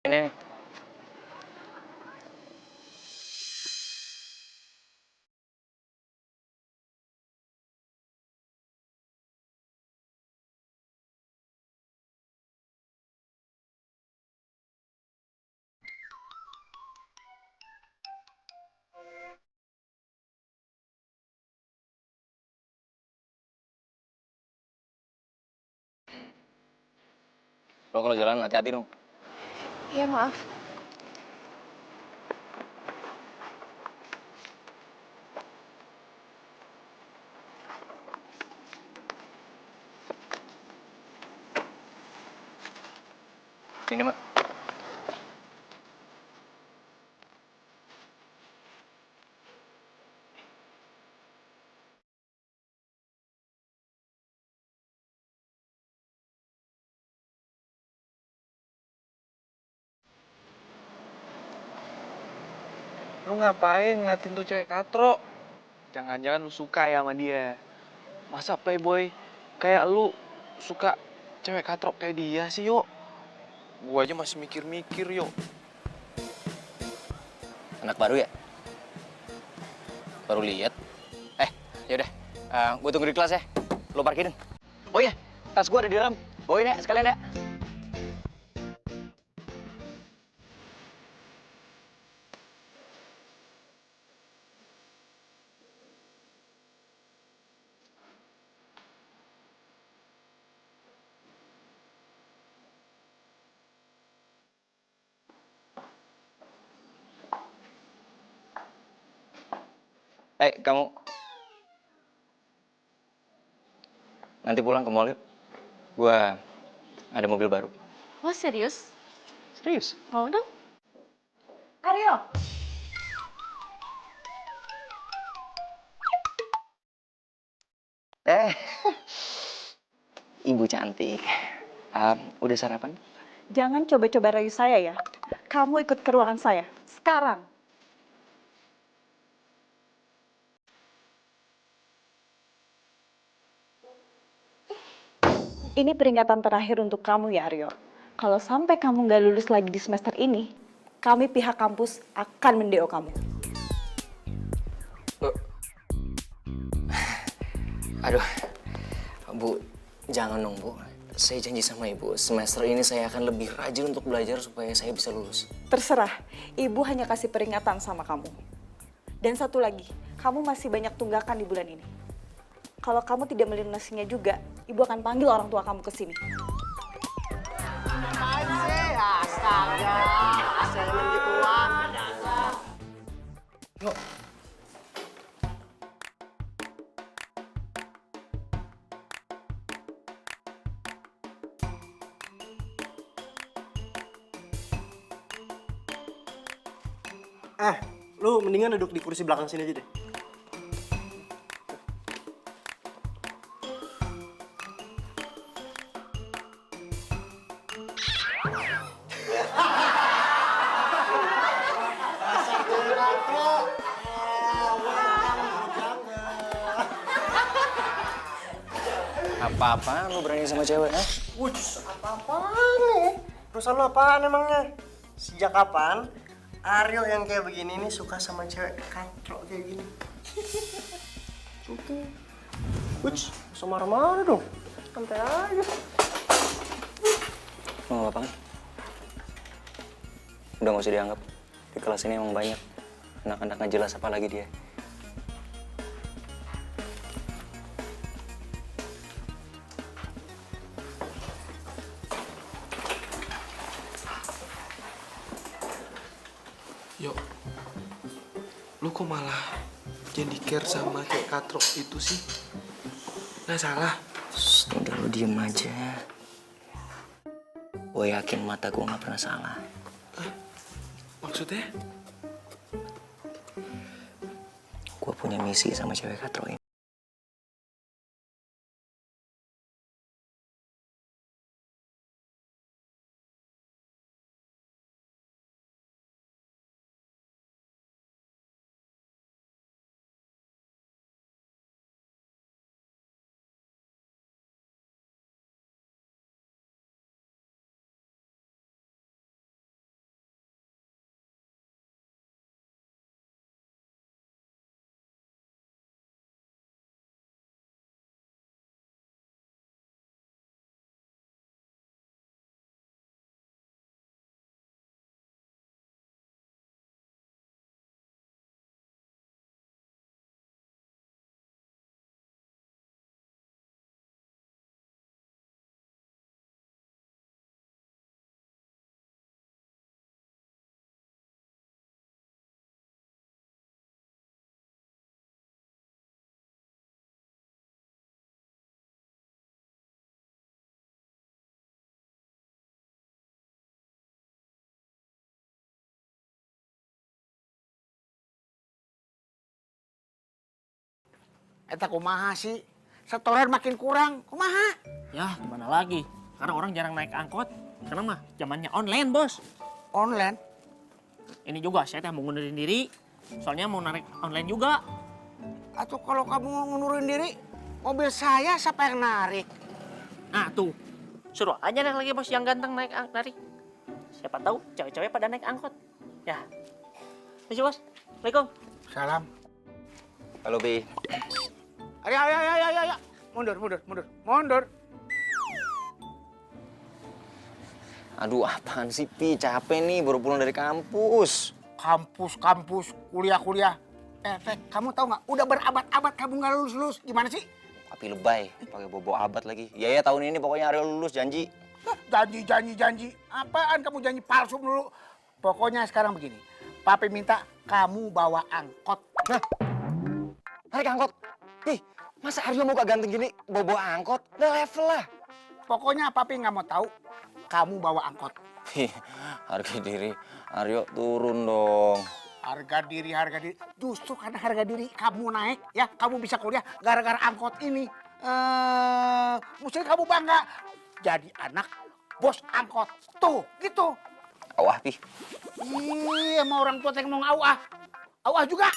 Ini lo kalau jalan hati-hati dong. Iya, maaf. Sini, Mak. Lu ngapain ngeliatin tuh cewek katro? Jangan-jangan lu suka ya sama dia. Masa playboy kayak lu suka cewek katro kayak dia sih, yuk? Gua aja masih mikir-mikir, yuk. Anak baru ya? Baru lihat. Yaudah. Gue tunggu di kelas ya. Lo parkirin. Oh iya, tas gue ada di dalam. Bawain ya, sekalian ya. Kamu nanti pulang ke mall yuk. Gue ada mobil baru. Oh, serius? Serius? Mau dong? Aryo! Eh, Ibu cantik. Udah sarapan? Jangan coba-coba rayu saya ya. Kamu ikut ke ruangan saya. Sekarang. Ini peringatan terakhir untuk kamu ya, Aryo. Kalau sampai kamu nggak lulus lagi di semester ini, kami pihak kampus akan mendeo kamu. Aduh, Bu, jangan dong, Bu. Saya janji sama Ibu, semester ini saya akan lebih rajin untuk belajar supaya saya bisa lulus. Terserah, ibu hanya kasih peringatan sama kamu. Dan satu lagi, kamu masih banyak tunggakan di bulan ini. Kalau kamu tidak melunasinya juga, ibu akan panggil orang tua kamu ke sini. Apaan sih? Astaga, asal gituan. Yuk. Lu mendingan duduk di kursi belakang sini aja deh. Apa-apaan lu berani sama cewek, ha? Wuts, apa-apaan nih? Perusahaan lu apaan emangnya? Sejak kapan Ariel yang kayak begini nih suka sama cewek katro kayak gini? Oke. Wuts, usah marah-marah dong. Santai aja. Lu gak apa-apa kan? Udah gak usah dianggap. Di kelas ini emang banyak anak-anak gak jelas apa lagi dia. Yuk, lu kok malah jadi care sama cewek katro itu sih? Nggak salah. Shh, udah lu diem aja. Gue yakin mata gue gak pernah salah. Maksudnya? Gue punya misi sama cewek katro ini. Eta kumaha sih? Setoran makin kurang, kumaha? Ya, gimana lagi? Karena orang jarang naik angkot. Karena mah zamannya online, Bos. Online? Ini juga saya teh mau ngundurin diri. Soalnya mau narik online juga. Atau kalau kamu ngundurin diri, mobil saya siapa yang narik? Nah, tuh. Suruh aja deh lagi Bos yang ganteng narik. Siapa tahu cewek-cewek pada naik angkot. Ya. Misi, Bos. Assalamualaikum. Salam. Halo, Bi. Ayo. Mundur. Aduh, apaan sih, Pi? Capek nih, baru pulang dari kampus. Kampus, kuliah. Kamu tahu nggak? Udah berabad-abad kamu nggak lulus. Gimana sih? Tapi lebay, pakai bobo abad lagi. Ya, tahun ini pokoknya Aryo lulus, janji. Janji. Apaan kamu janji palsu dulu? Pokoknya sekarang begini. Papi minta kamu bawa angkot. Nah, narik angkot. Ih, masa Aryo mau gak ganteng gini bobo angkot? Udah level lah. Pokoknya papi nggak mau tahu kamu bawa angkot. Harga diri Aryo turun dong. Harga diri. Justru karena harga diri kamu naik, ya kamu bisa kuliah gara-gara angkot ini. Mesti kamu bangga jadi anak bos angkot. Tuh, gitu. Awah, Pi. Iya, sama orang tua yang mau ngawah. Awah juga,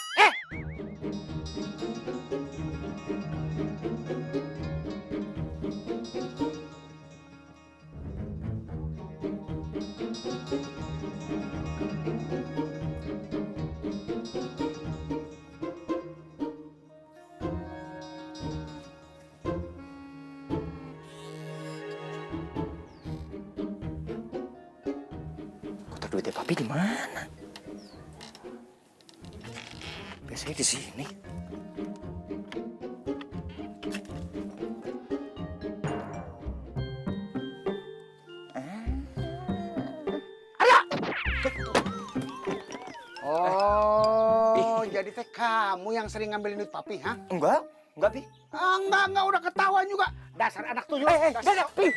Kotak duitnya Papi di mana? Biasanya di sini. Oh, jadi teh kamu yang sering ngambilin duit papi, ha? Enggak, Pi. Enggak, udah ketahuan juga. Dasar anak tuyul. Pi,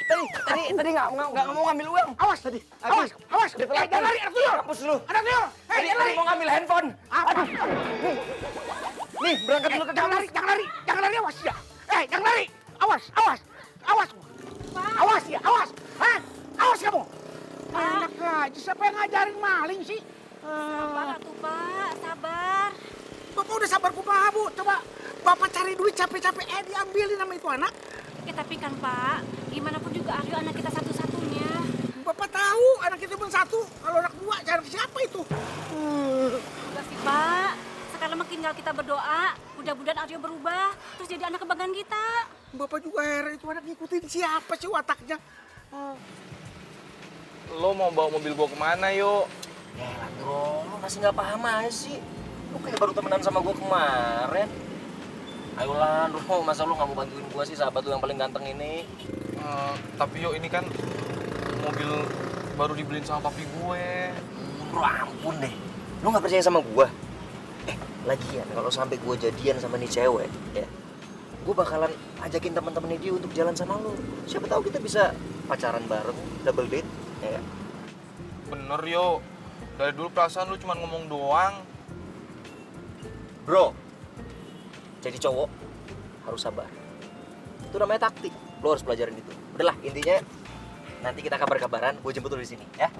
tadi nggak mau ngambil uang. Awas tadi, awas. Jangan lari, anak tuyul. Hapus dulu. Anak tuyul, jangan lari. Mau ngambil handphone. Aduh. Nih, berangkat dulu ke Jangan lari, awas ya. Jangan lari, awas. Awas ya, awas. Hah? Awas kamu. Enak aja, siapa yang ngajarin maling sih? Sabar atuh Pak, sabar. Bapak udah sabar kumaha, Bu. Coba Bapak cari duit capek-capek, diambilin sama itu anak. Ya tapi kan Pak, gimana pun juga Aryo anak kita satu-satunya. Bapak tahu anak itu cuma satu, kalau anak dua jangan siapa itu? Enggak sih Pak, sekarang mah tinggal kita berdoa, mudah-mudahan Aryo berubah, terus jadi anak kebanggaan kita. Bapak juga heran itu anak ngikutin siapa sih wataknya? Lo mau bawa mobil gua kemana, yuk? Ya, Landro, lu masih nggak paham aja sih. Lu kayak baru temenan sama gua kemarin. Ayo Landro, masa lu nggak mau bantuin gua sih, sahabat lu yang paling ganteng ini? Tapi yuk, ini kan mobil baru dibeliin sama papi gue. Bro, ampun deh. Lu nggak percaya sama gua? Lagian kalau sampai gua jadian sama nih cewek, ya, gua bakalan ajakin teman-temannya dia untuk jalan sama lu. Siapa tahu kita bisa pacaran bareng, double date, ya. Bener, yuk. Dari dulu perasaan lu cuma ngomong doang. Bro, jadi cowok harus sabar. Itu namanya taktik. Lo harus pelajarin itu. Udahlah, intinya nanti kita kabar-kabaran. Gue jemput lo di sini, ya.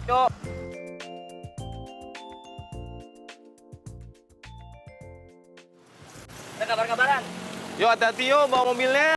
Yuk. Kita kabar-kabaran. Yuk, hati-hati yuk bawa mobilnya.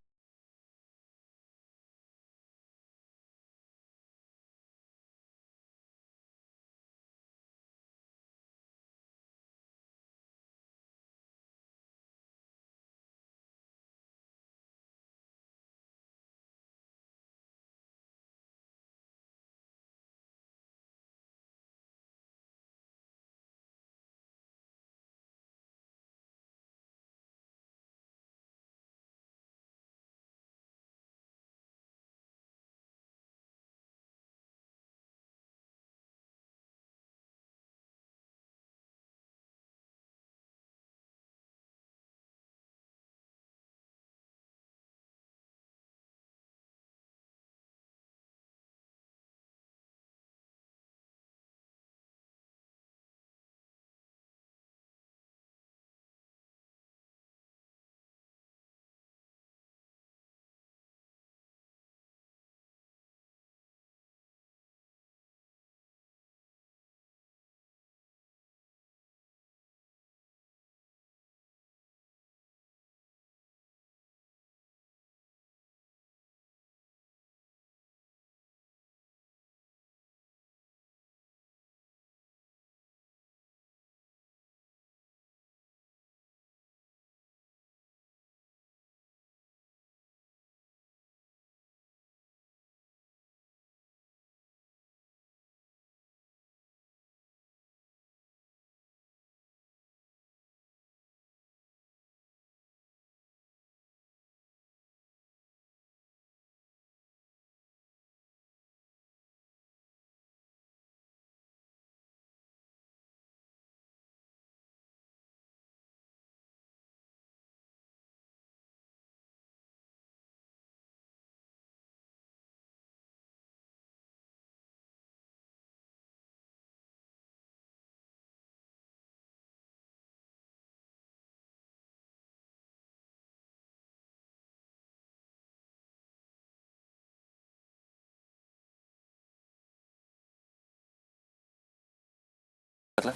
Buat lo?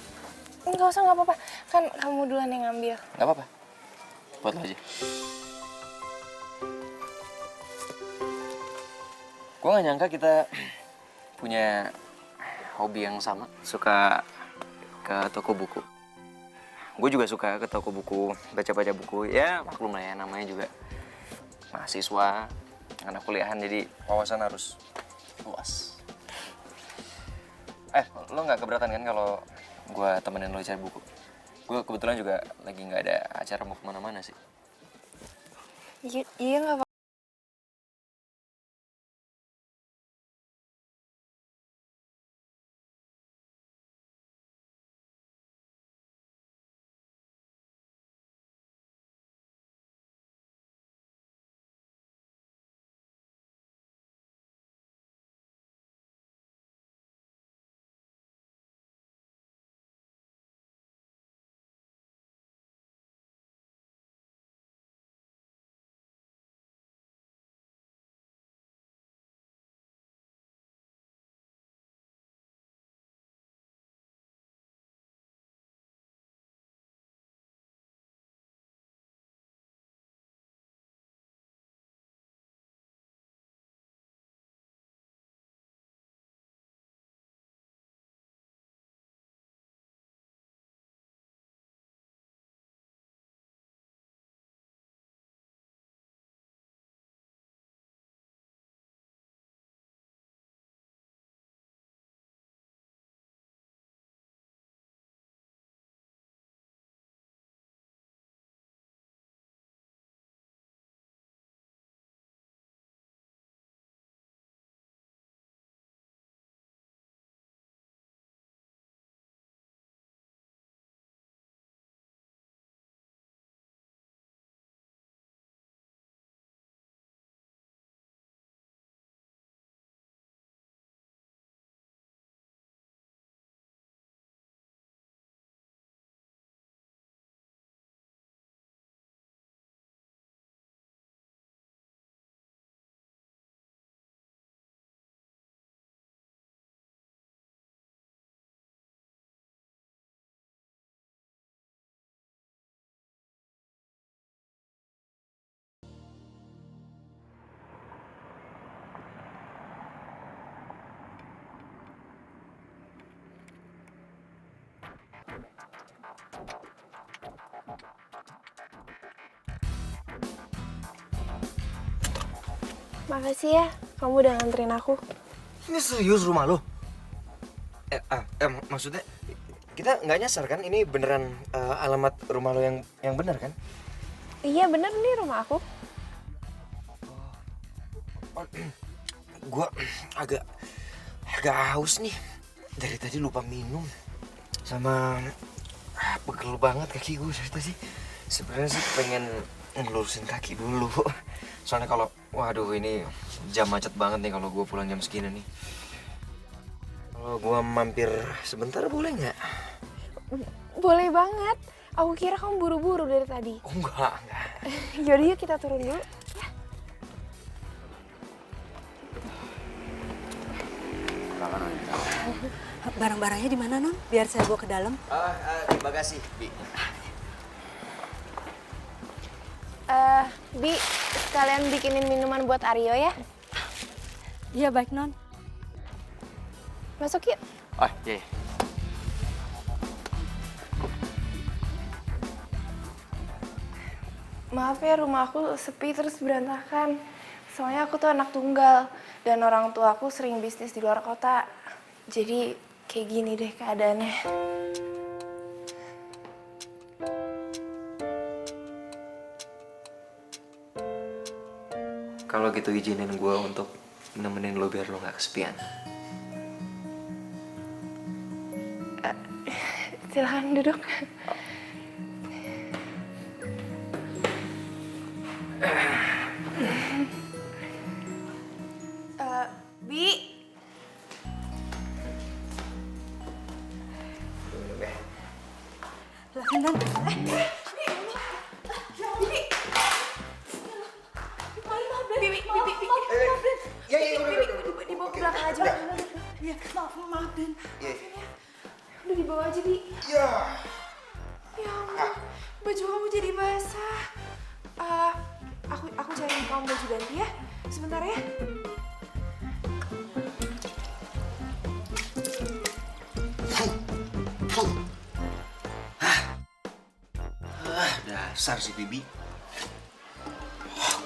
Enggak usah, nggak apa-apa. Kan kamu duluan yang ngambil. Nggak apa-apa. Buat lo aja. Gue gak nyangka kita punya hobi yang sama. Suka ke toko buku. Gue juga suka ke toko buku, baca-baca buku. Ya maklum lah ya, namanya juga mahasiswa, anak kuliahan, jadi wawasan harus luas. Lo nggak keberatan kan kalau gue temenin lo cari buku? Gue kebetulan juga lagi nggak ada acara mau kemana-mana sih. Iya nggak apa-apa. Makasih ya, kamu udah nganterin aku. Ini serius rumah lo? Maksudnya kita nggak nyasar kan? Ini beneran alamat rumah lo yang bener kan? Iya bener nih rumah aku. Gue agak haus nih. Dari tadi lupa minum. Sama pegel banget kaki gue dari tadi. Sebenarnya sih pengen ngelurusin kaki dulu. Soalnya kalau, waduh ini jam macet banget nih kalau gue pulang jam segini nih. Kalau gue mampir sebentar boleh nggak? Boleh banget. Aku kira kamu buru-buru dari tadi. Oh enggak. Yaudah yuk kita turun dulu. Ya. Barang-barangnya di mana, Non? Biar saya bawa ke dalam. Di bagasi, Bi. Bi, sekalian bikinin minuman buat Aryo ya. Iya, baik, Non. Masuk yuk. Oh, iya. Maaf ya, rumah aku sepi terus berantakan. Soalnya aku tuh anak tunggal dan orang tua aku sering bisnis di luar kota. Jadi kayak gini deh keadaannya. Kalau gitu izinin gue untuk nemenin lo biar lo gak kesepian. Silahkan duduk. Bi. Silahkan, Non. Dibawa ke belakang aja. Iya, maaf, Den. Udah dibawa aja, Bi. Ya. Ya ampun, baju kamu jadi basah. Aku cari kamu baju ganti ya. Sebentar ya. Dasar si Bibi.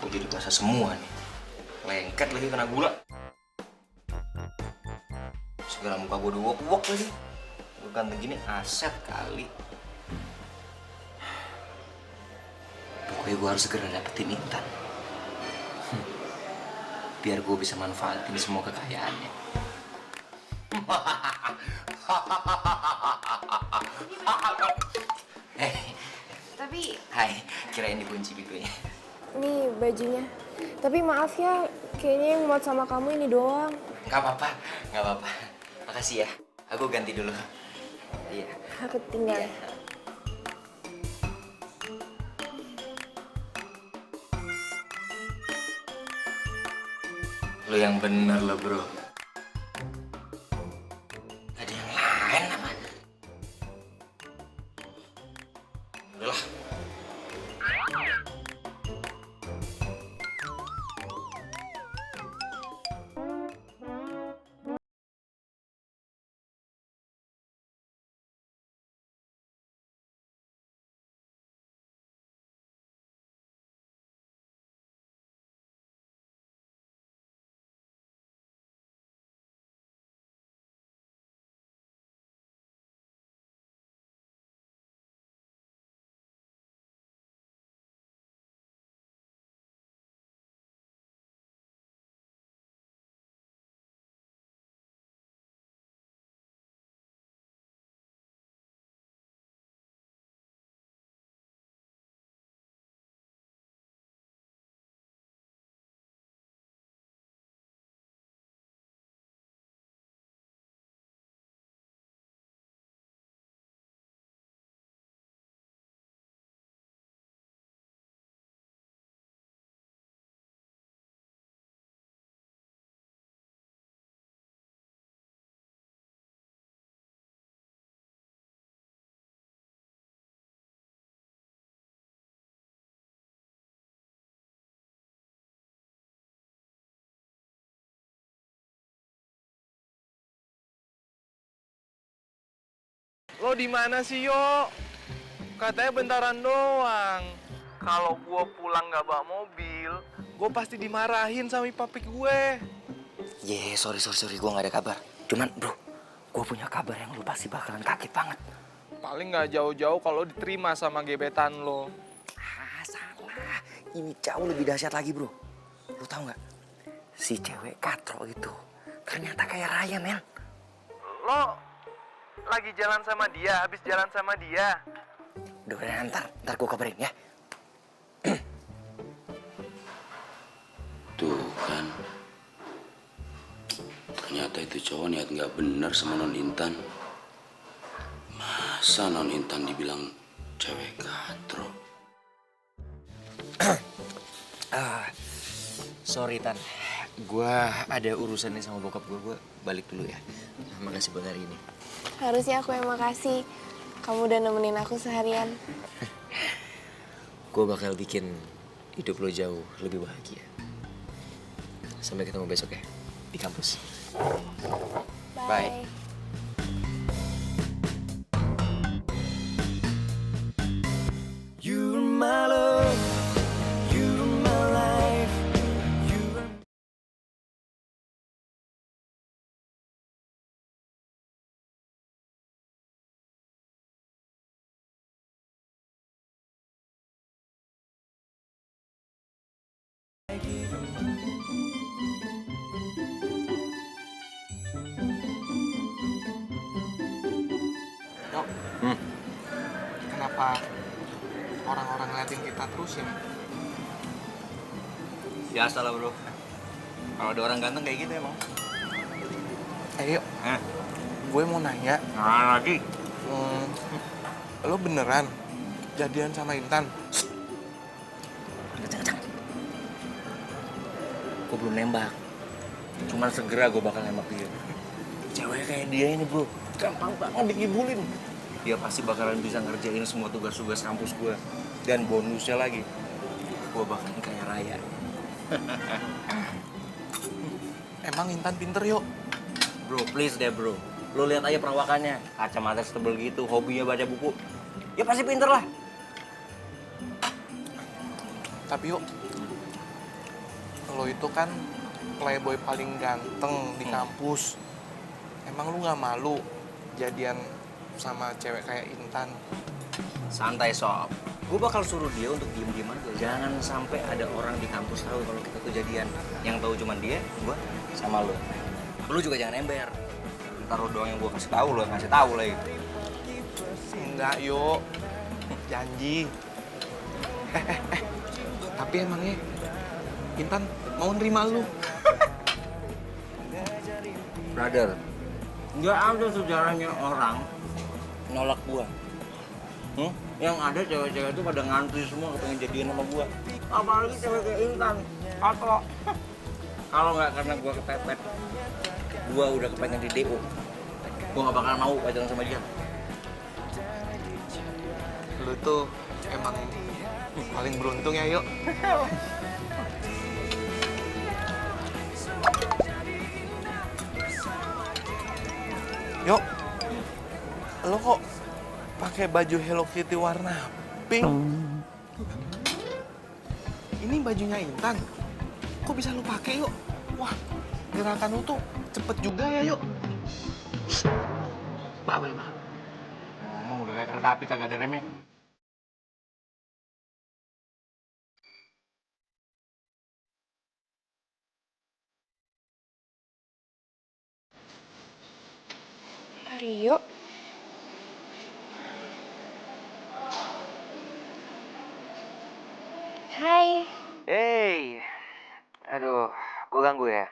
Gue jadi basah semua nih. Lengket lagi kena gula. Segala muka gue udah wok-wok lagi. Gue ganteng gini aset kali. Pokoknya gue harus segera dapetin Intan. Biar gue bisa manfaatin semua kekayaannya. Tapi Hai, kirain dikunci pintunya. nih bajunya. Tapi maaf ya, kayaknya yang muat sama kamu ini doang. Gak apa-apa, gak apa-apa. Makasih ya, aku ganti dulu. Iya. Aku tinggal. Iya. Lo yang bener lo bro. Ada yang lain apa? Udahlah. Lo di mana sih, Yo? Katanya bentaran doang. Kalau gua pulang nggak bawa mobil, gua pasti dimarahin sama papi gue. Sorry, gue gak ada kabar. Cuman bro, gue punya kabar yang lu pasti bakalan kaget banget. Paling nggak jauh-jauh kalau diterima sama gebetan lo. Salah. Ini jauh lebih dahsyat lagi bro. Lu tahu nggak? Si cewek katro itu ternyata kayak Raya, men. Lo lagi jalan sama dia, habis jalan sama dia. Udah, ntar gue kabarin ya. Tuh kan, ternyata itu cowok niat nggak bener sama Non Intan. Masa Non Intan dibilang cewek katro? Sorry Tan, gue ada urusan nih sama bokap gue balik dulu ya. Makasih buat hari ini. Harusnya aku yang makasih. Kamu udah nemenin aku seharian. Gue bakal bikin hidup lo jauh lebih bahagia. Sampai ketemu besok ya, di kampus. Bye. You're my love, you're my life, you're... Yuk, kenapa orang-orang ngeliatin kita terus ya? Biasa lah bro. Kalau ada orang ganteng kayak gitu emang. Ayo, gue mau nanya. Nah lagi. Lo beneran jadian sama Intan? Kencang. Gue belum nembak. Cuman segera gue bakal nembak dia. Cewek kayak dia ini bro, gampang banget dikibulin. Dia pasti bakalan bisa ngerjain semua tugas-tugas kampus gue. Dan bonusnya lagi, gue bakalan kaya raya. Emang Intan pinter yuk. Bro, please deh bro. Lo lihat aja perawakannya, kacamata setebel gitu, hobinya baca buku. Ya pasti pinter lah. Tapi yuk, lo itu kan playboy paling ganteng di kampus. Emang lu nggak malu jadian sama cewek kayak Intan? Santai sob. Gue bakal suruh dia untuk diem-diem aja. Jangan sampai ada orang di kampus tahu kalau kita tuh jadian. Yang tahu cuma dia, gue, sama lo. Lo juga jangan ember. Ntar lo doang yang gue kasih tahu, lo yang kasih tahu lagi. Enggak yuk, janji. Tapi emangnya Intan mau nerima lu? Brother, nggak ada sejarahnya orang nolak gua. Yang ada cewek-cewek itu pada ngantri semua kepengen jadian sama gua. Apalagi cewek kayak Intan. Atau kalau nggak karena gua kepepet, gua udah kepengen di DO. Gua nggak bakal mau pacaran sama dia. Lu tuh emang paling beruntung ya yuk. Yuk, lo kok pakai baju Hello Kitty warna pink? Ini bajunya Intan. Kok bisa lo pakai yuk? Wah, gerakan lo tuh cepet juga ya yuk. Bawel mah. Ngomong udah kayak kereta api kagak ada remnya. Rio, hai. Hey, aduh, gue ganggu ya.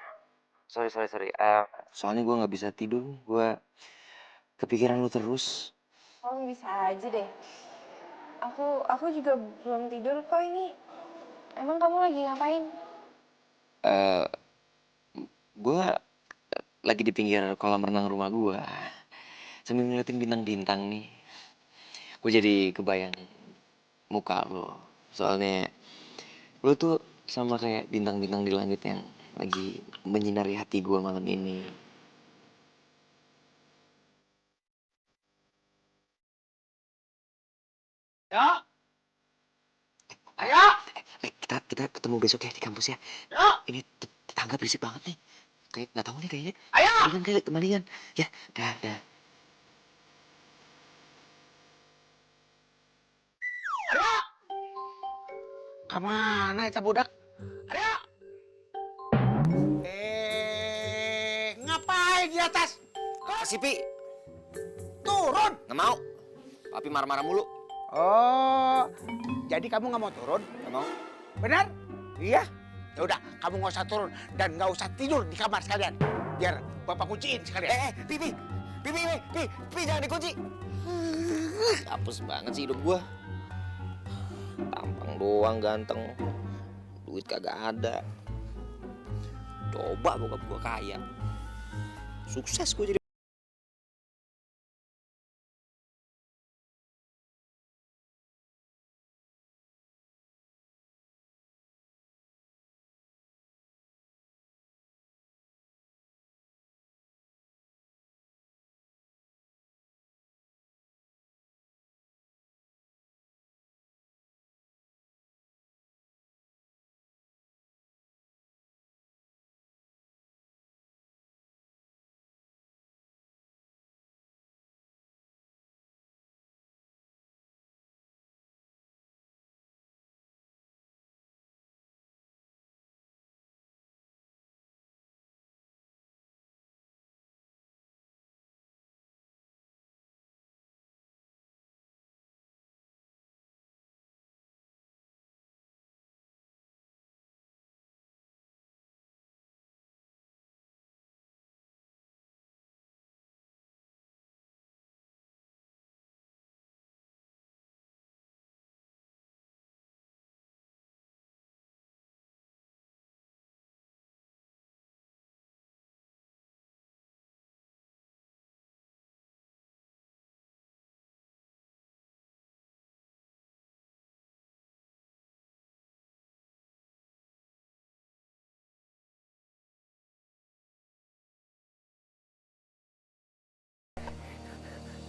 Sorry. Soalnya gue nggak bisa tidur. Gue kepikiran lu terus. Kamu bisa aja deh. Aku juga belum tidur kok ini. Emang kamu lagi ngapain? Gue lagi di pinggir kolam renang rumah gue. Sambil ngeliatin bintang-bintang nih. Gue jadi kebayang muka lo. Soalnya lo tuh sama kayak bintang-bintang di langit yang lagi menyinari hati gue malam ini. Ya, ayo. Kita ketemu besok ya di kampus ya. Ya, Ini tetangga berisik banget nih. Kayak nggak tahu nih kayaknya. ayo. Kembalian. Ya, dah. Kemana itu budak? Ayo. Ngapain di atas? Kasih Pi. Turun. Nggak mau. Papi marah-marah mulu. Oh, jadi kamu nggak mau turun? Nggak mau. Benar? Iya. Ya udah, kamu nggak usah turun dan nggak usah tidur di kamar sekalian. Biar bapak kunciin sekalian. Pi, jangan dikunci. Hapus banget sih hidup gua. Tampang doang ganteng. Duit kagak ada. Coba bokap gua kaya. Sukses gua jadi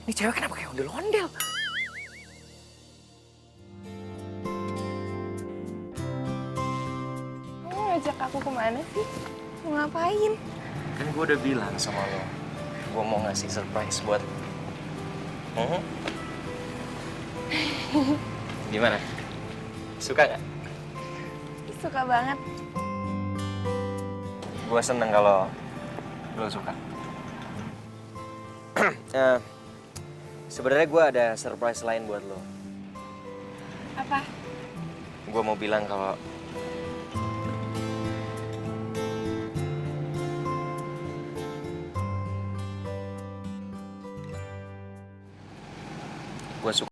Ini cewek kenapa kayak ondel-ondel? Kamu ngajak aku kemana sih? Mau ngapain? Kan gue udah bilang sama lo, gue mau ngasih surprise buat lo. Gimana? Suka nggak? Suka banget. Gue seneng kalau lo suka. Sebenarnya gue ada surprise lain buat lo. Apa? Gue mau bilang kalau gue suka.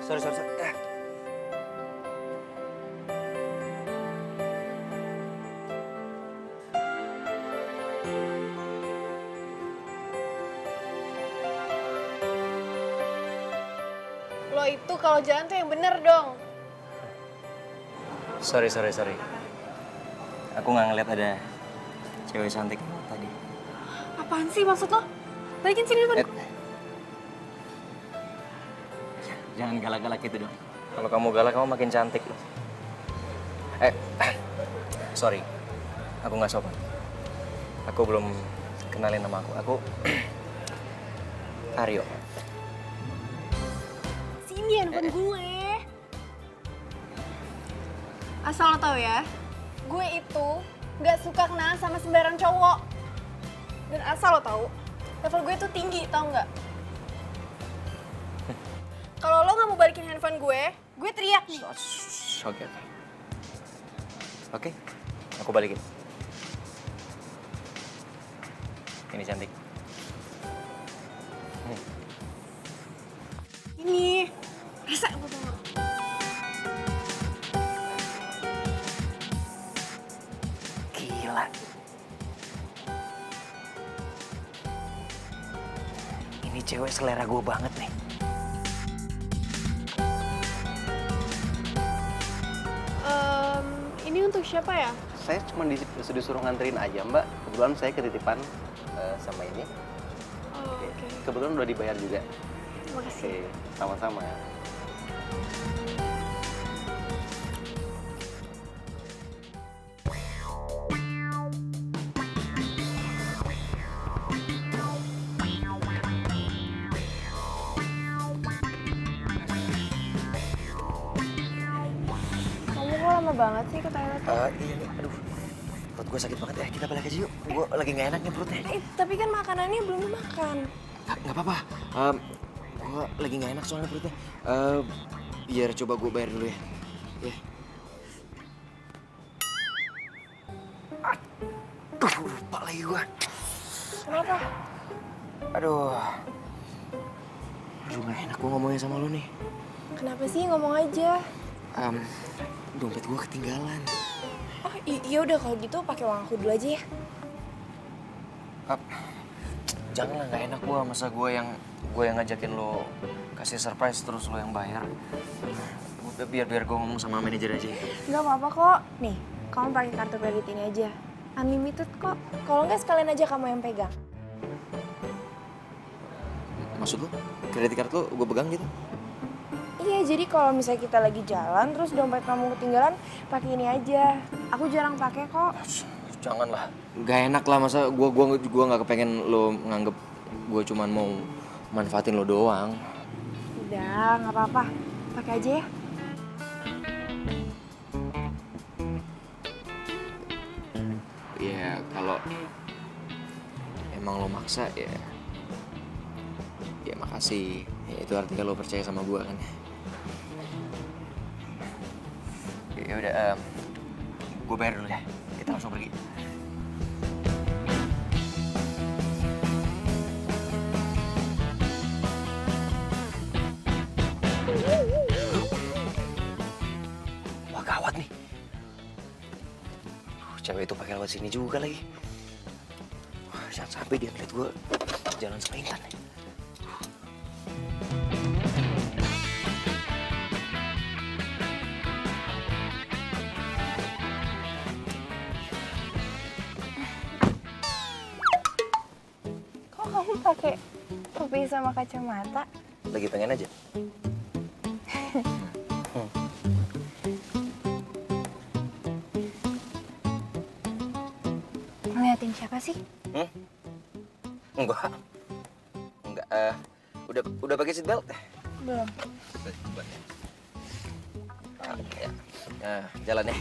Sorry. Lo itu kalau jalan tuh yang bener dong. Sorry. Aku nggak ngeliat ada cewek cantik tadi. Apaan sih maksud lo? Balikin sini depan. Jangan galak-galak gitu dong. Kalau kamu galak, kamu makin cantik loh. Sorry. Aku nggak sopan. Aku belum kenalin nama aku. Aku Aryo. Sini handphone gue. Asal lo tau ya, gue itu nggak suka kenalan sama sembarang cowok. Dan asal lo tau, level gue tuh tinggi, tau nggak? Kalau lo nggak mau balikin handphone gue teriak nih. Oke, aku balikin. Ini cantik. Ini, rasa apa tuh? Gila. Ini cewek selera gue banget nih. Ini untuk siapa ya? Saya cuma disuruh nganterin aja, Mbak. Kebetulan saya ketitipan sama ini. Oh, oke. Kebetulan udah dibayar juga. Makasih. Oke, sama-sama. Kamu kok lama banget sih ke toilet? Iya nih, aduh. Perut gue sakit banget ya, kita balik aja yuk. Gue lagi gak enak nih perutnya. Tapi kan makanannya belum dimakan. Nggak apa-apa. Gue lagi gak enak soalnya perutnya. Biar coba gue bayar dulu ya. Ya. Aduh, lupa lagi gue. Kenapa? Aduh. Aduh, gak enak gue ngomongin sama lu nih. Kenapa sih? Ngomong aja. Dompet gue ketinggalan. Oh, iya udah kalau gitu pakai uang aku dulu aja ya. Janganlah, nggak enak gue. Masa gue yang ngajakin lo kasih surprise terus lo yang bayar. Udah biar gue ngomong sama manajer aja. Nggak apa-apa kok. Nih, kamu pakai kartu kredit ini aja. Unlimited kok. Kalau nggak sekalian aja kamu yang pegang. Maksud lu? Kredit card lu gue pegang gitu? Iya, jadi kalau misalnya kita lagi jalan terus dompet kamu ketinggalan, pakai ini aja. Aku jarang pakai kok. Janganlah. Gak enak lah, masa gua nggak kepengen lo nganggep gue cuman mau manfaatin lo doang. Udah, nggak apa-apa. Pakai aja ya. Ya kalau emang lo maksa ya makasih. Ya, itu artinya lo percaya sama gue kan. Ya udah, gue bayar dulu ya. Kita langsung pergi. Wah gawat nih. Cewek itu pakai lewat sini juga lagi. Wah, jangan sampai dia ngeliat gue jalan sama Intan. Kok kamu pakai topi sama kacamata? Lagi pengen aja. Ngeliatin siapa sih? Enggak. Udah pakai seat belt? Belum. Coba. Ya. Nah, jalan ya.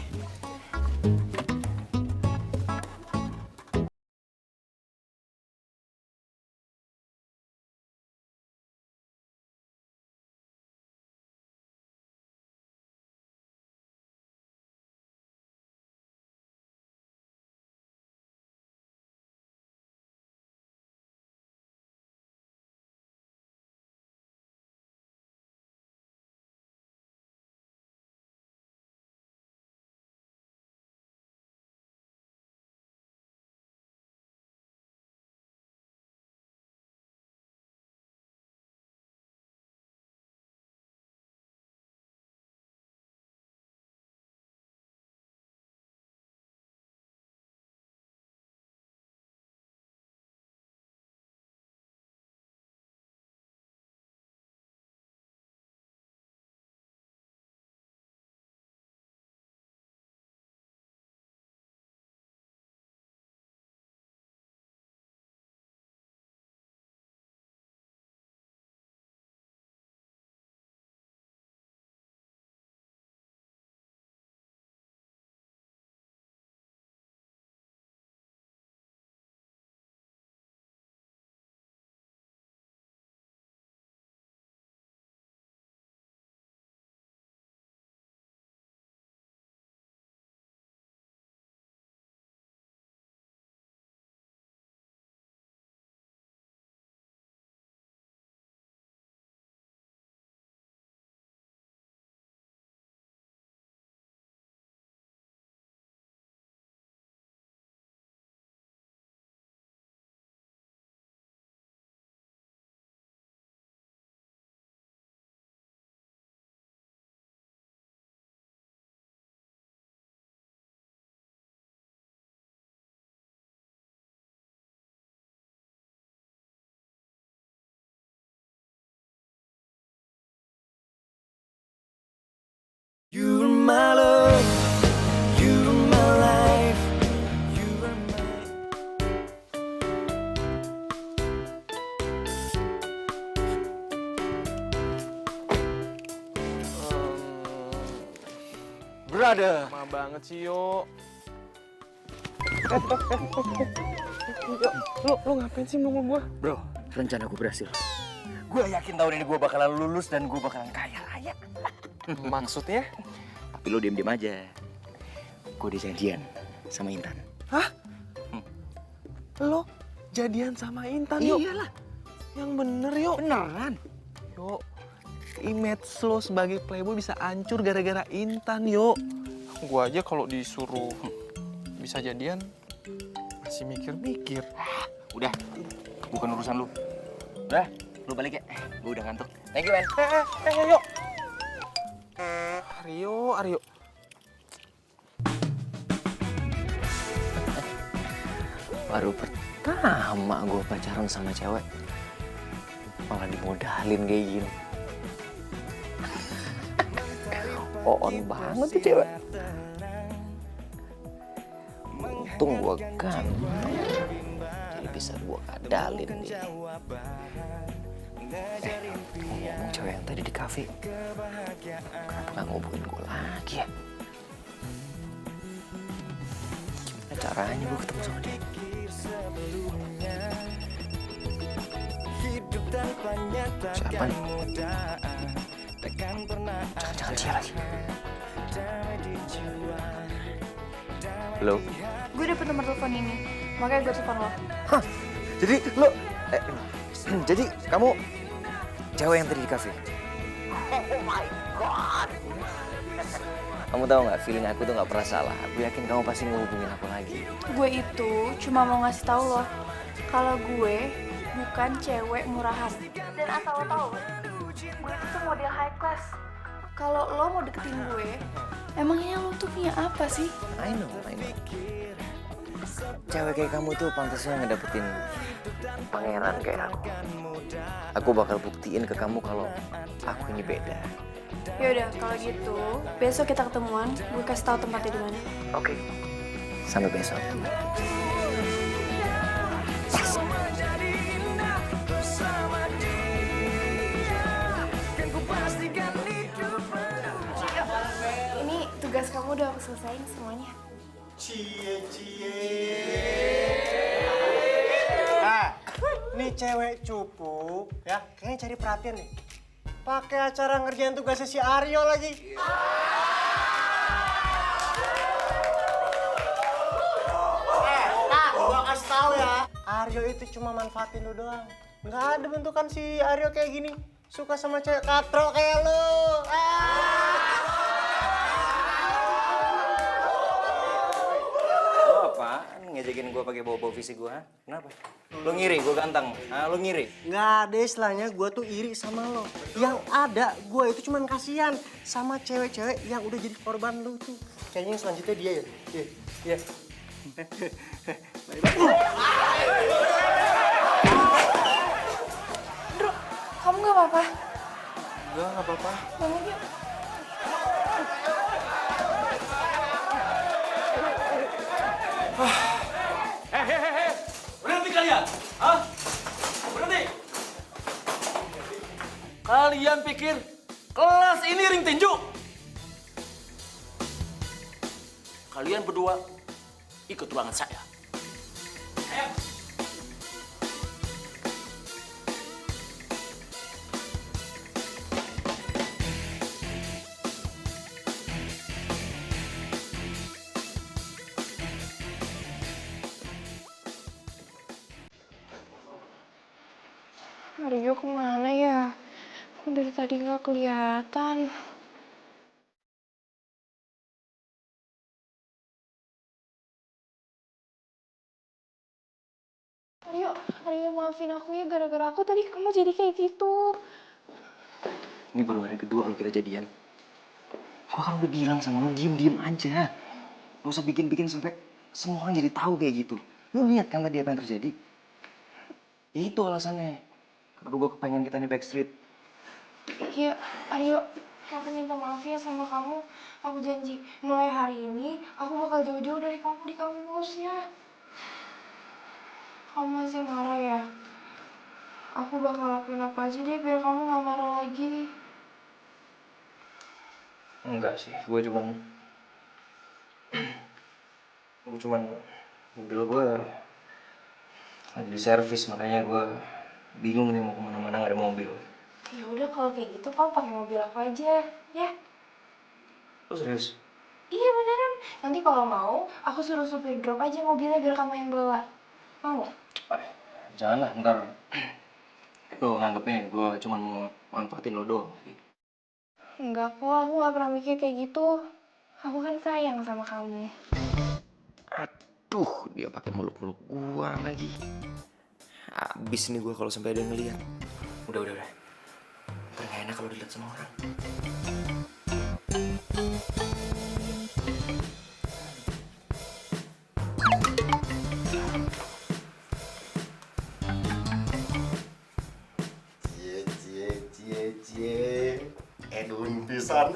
You're my love, you're my life, you're Brother. Lama banget sih, Yo. Lo ngapain sih nunggu gua? Bro, rencana gue berhasil. Gue yakin tahun ini gue bakalan lulus dan gue bakalan kaya raya. Maksudnya? Tapi lo diem-diem aja. Gue udah janjian sama Intan. Hah? Lo jadian sama Intan, Yo? Iyalah. Yang bener, Yo. Beneran. Yo, image lo sebagai playboy bisa hancur gara-gara Intan, Yo. Gua aja kalau disuruh bisa jadian masih mikir-mikir. Udah, bukan urusan lu. Udah, lu balik ya. Gue udah ngantuk. Thank you, man. Yo. Aryo. Baru pertama gue pacaran sama cewek. Malah dimodalin kayak gini. On banget tuh cewek. Untung gua kan. Jadi bisa gua kadalin dia. Ngomong cewek yang tadi di kafe. Kenapa nggak ngubungin gua lagi ya? Gimana caranya gua ketemu sama dia? Siapa nih? Jangan-jangan dia lagi. Halo? Gue dapet nomor telepon ini, makanya gue telepon lo. Hah? Jadi lo... jadi kamu cewek yang tadi di kafe? Oh my God! Kamu tahu nggak, feeling aku tuh nggak pernah salah. Aku yakin kamu pasti ngehubungin aku lagi. Gue itu cuma mau ngasih tahu lo, kalau gue bukan cewek murahan. Dan asal lo tahu, gue itu tuh model high class. Kalau lo mau deketin gue, emangnya lo tuh punya apa sih? I know. Cewek kayak kamu tuh pantasnya ngedapetin pangeran kayak aku. Aku bakal buktiin ke kamu kalau aku ini beda. Yaudah, kalau gitu, besok kita ketemuan. Gue kasih tahu tempatnya di mana. Oke. Sampai besok. Ini tugas kamu udah aku selesain semuanya. Cie. Ah, nih cewek cupu ya, kayaknya cari perhatian nih. Pakai acara ngerjain tugasnya si Aryo lagi. Gua kasih tahu ya, Aryo itu cuma manfaatin lu doang. Nggak ada bentukan si Aryo kayak gini. Suka sama cewek katro kayak lu. Lo apaan ngejekin gue pakai bawa fisik gue? Kenapa? Lo ngiri gue ganteng? Lo ngiri? Nggak ada istilahnya gue tuh iri sama lo. Yang ada gue itu cuman kasihan sama cewek-cewek yang udah jadi korban lu tuh. Kayaknya yang selanjutnya dia ya. Iya. Bro, kamu gak apa-apa? Enggak apa-apa. Bangun yuk. Berhenti kalian! Hah? Berhenti! Kalian pikir kelas ini ring tinju? Kalian berdua ikut ruangan saya. Ayo. Aryo kemana ya? Dari tadi nggak kelihatan. Aryo maafin aku ya, gara-gara aku tadi kamu jadi kayak gitu. Ini baru hari kedua lo kita jadian. Gua kan udah bilang sama lo, diem aja. Gak usah bikin-bikin sampai semua orang jadi tahu kayak gitu. Lo lihat kan tadi apa yang terjadi? Itu alasannya. Kenapa gue kepengen kita nih backstreet. Iya, Aryo, aku minta maaf ya sama kamu. Aku janji, mulai hari ini aku bakal jauh-jauh dari kamu di kampus ya. Kamu masih marah ya? Aku bakal lakuin apa aja deh biar kamu gak marah lagi. Enggak sih, gue cuman mobil gue lagi di servis, makanya gue bingung nih mau kemana-mana nggak ada mobil. Ya udah kalau kayak gitu kamu pakai mobil aku aja, ya? Lo serius? Iya beneran. Nanti kalau mau, aku suruh supir drop aja mobilnya biar kamu yang bawa. Mau nggak? Janganlah, ntar lo nganggepnya gue cuman mau manfaatin lo doang. Enggak kok, aku gak pernah mikir kayak gitu. Aku kan sayang sama kamu. Aduh, dia pakai muluk-muluk gua lagi. Habis nih gua kalau sampai ada yang ngeliat. Udah. Ntar gak enak kalau dilihat sama orang. pisan.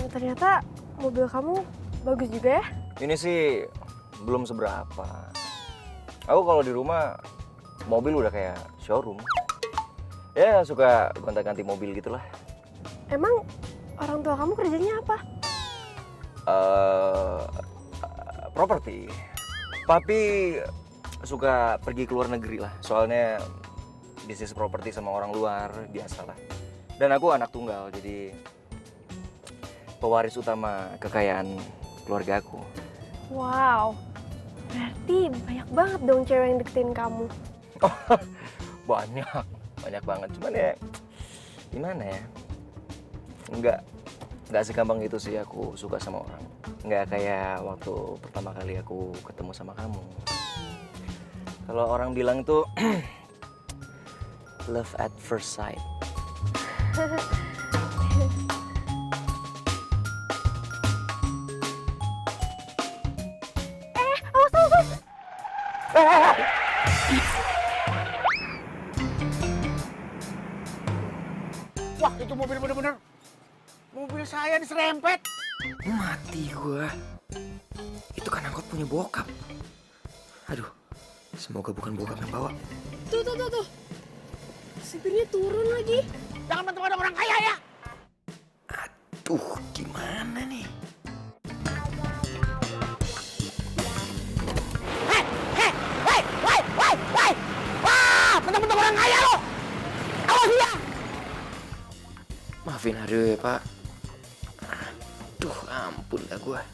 Ternyata mobil kamu bagus juga ya? Ini sih belum seberapa. Aku kalau di rumah mobil udah kayak showroom. Ya suka gonta-ganti mobil gitulah. Emang orang tua kamu kerjanya apa? Properti. Papi suka pergi ke luar negeri lah. Soalnya bisnis properti sama orang luar biasalah. Dan aku anak tunggal, jadi pewaris utama kekayaan keluarga aku. Wow, berarti banyak banget dong cewek yang deketin kamu. Banyak banget. Cuman ya gimana ya? Nggak segampang itu sih aku suka sama orang. Nggak kayak waktu pertama kali aku ketemu sama kamu. Kalau orang bilang tuh love at first sight. Wah, itu mobil bener-bener. Mobil saya diserempet. Mati gua. Itu kan angkot punya bokap. Aduh, semoga bukan bokap yang bawa. Tuh. Supirnya turun lagi. Jangan bantu ada orang kaya ya. Aduh, gimana nih? Hei! Wah, bentuk-bentuk orang kaya lo. Awas ya. Maafin Aryo ya, Pak. Aduh, ampun dah gua.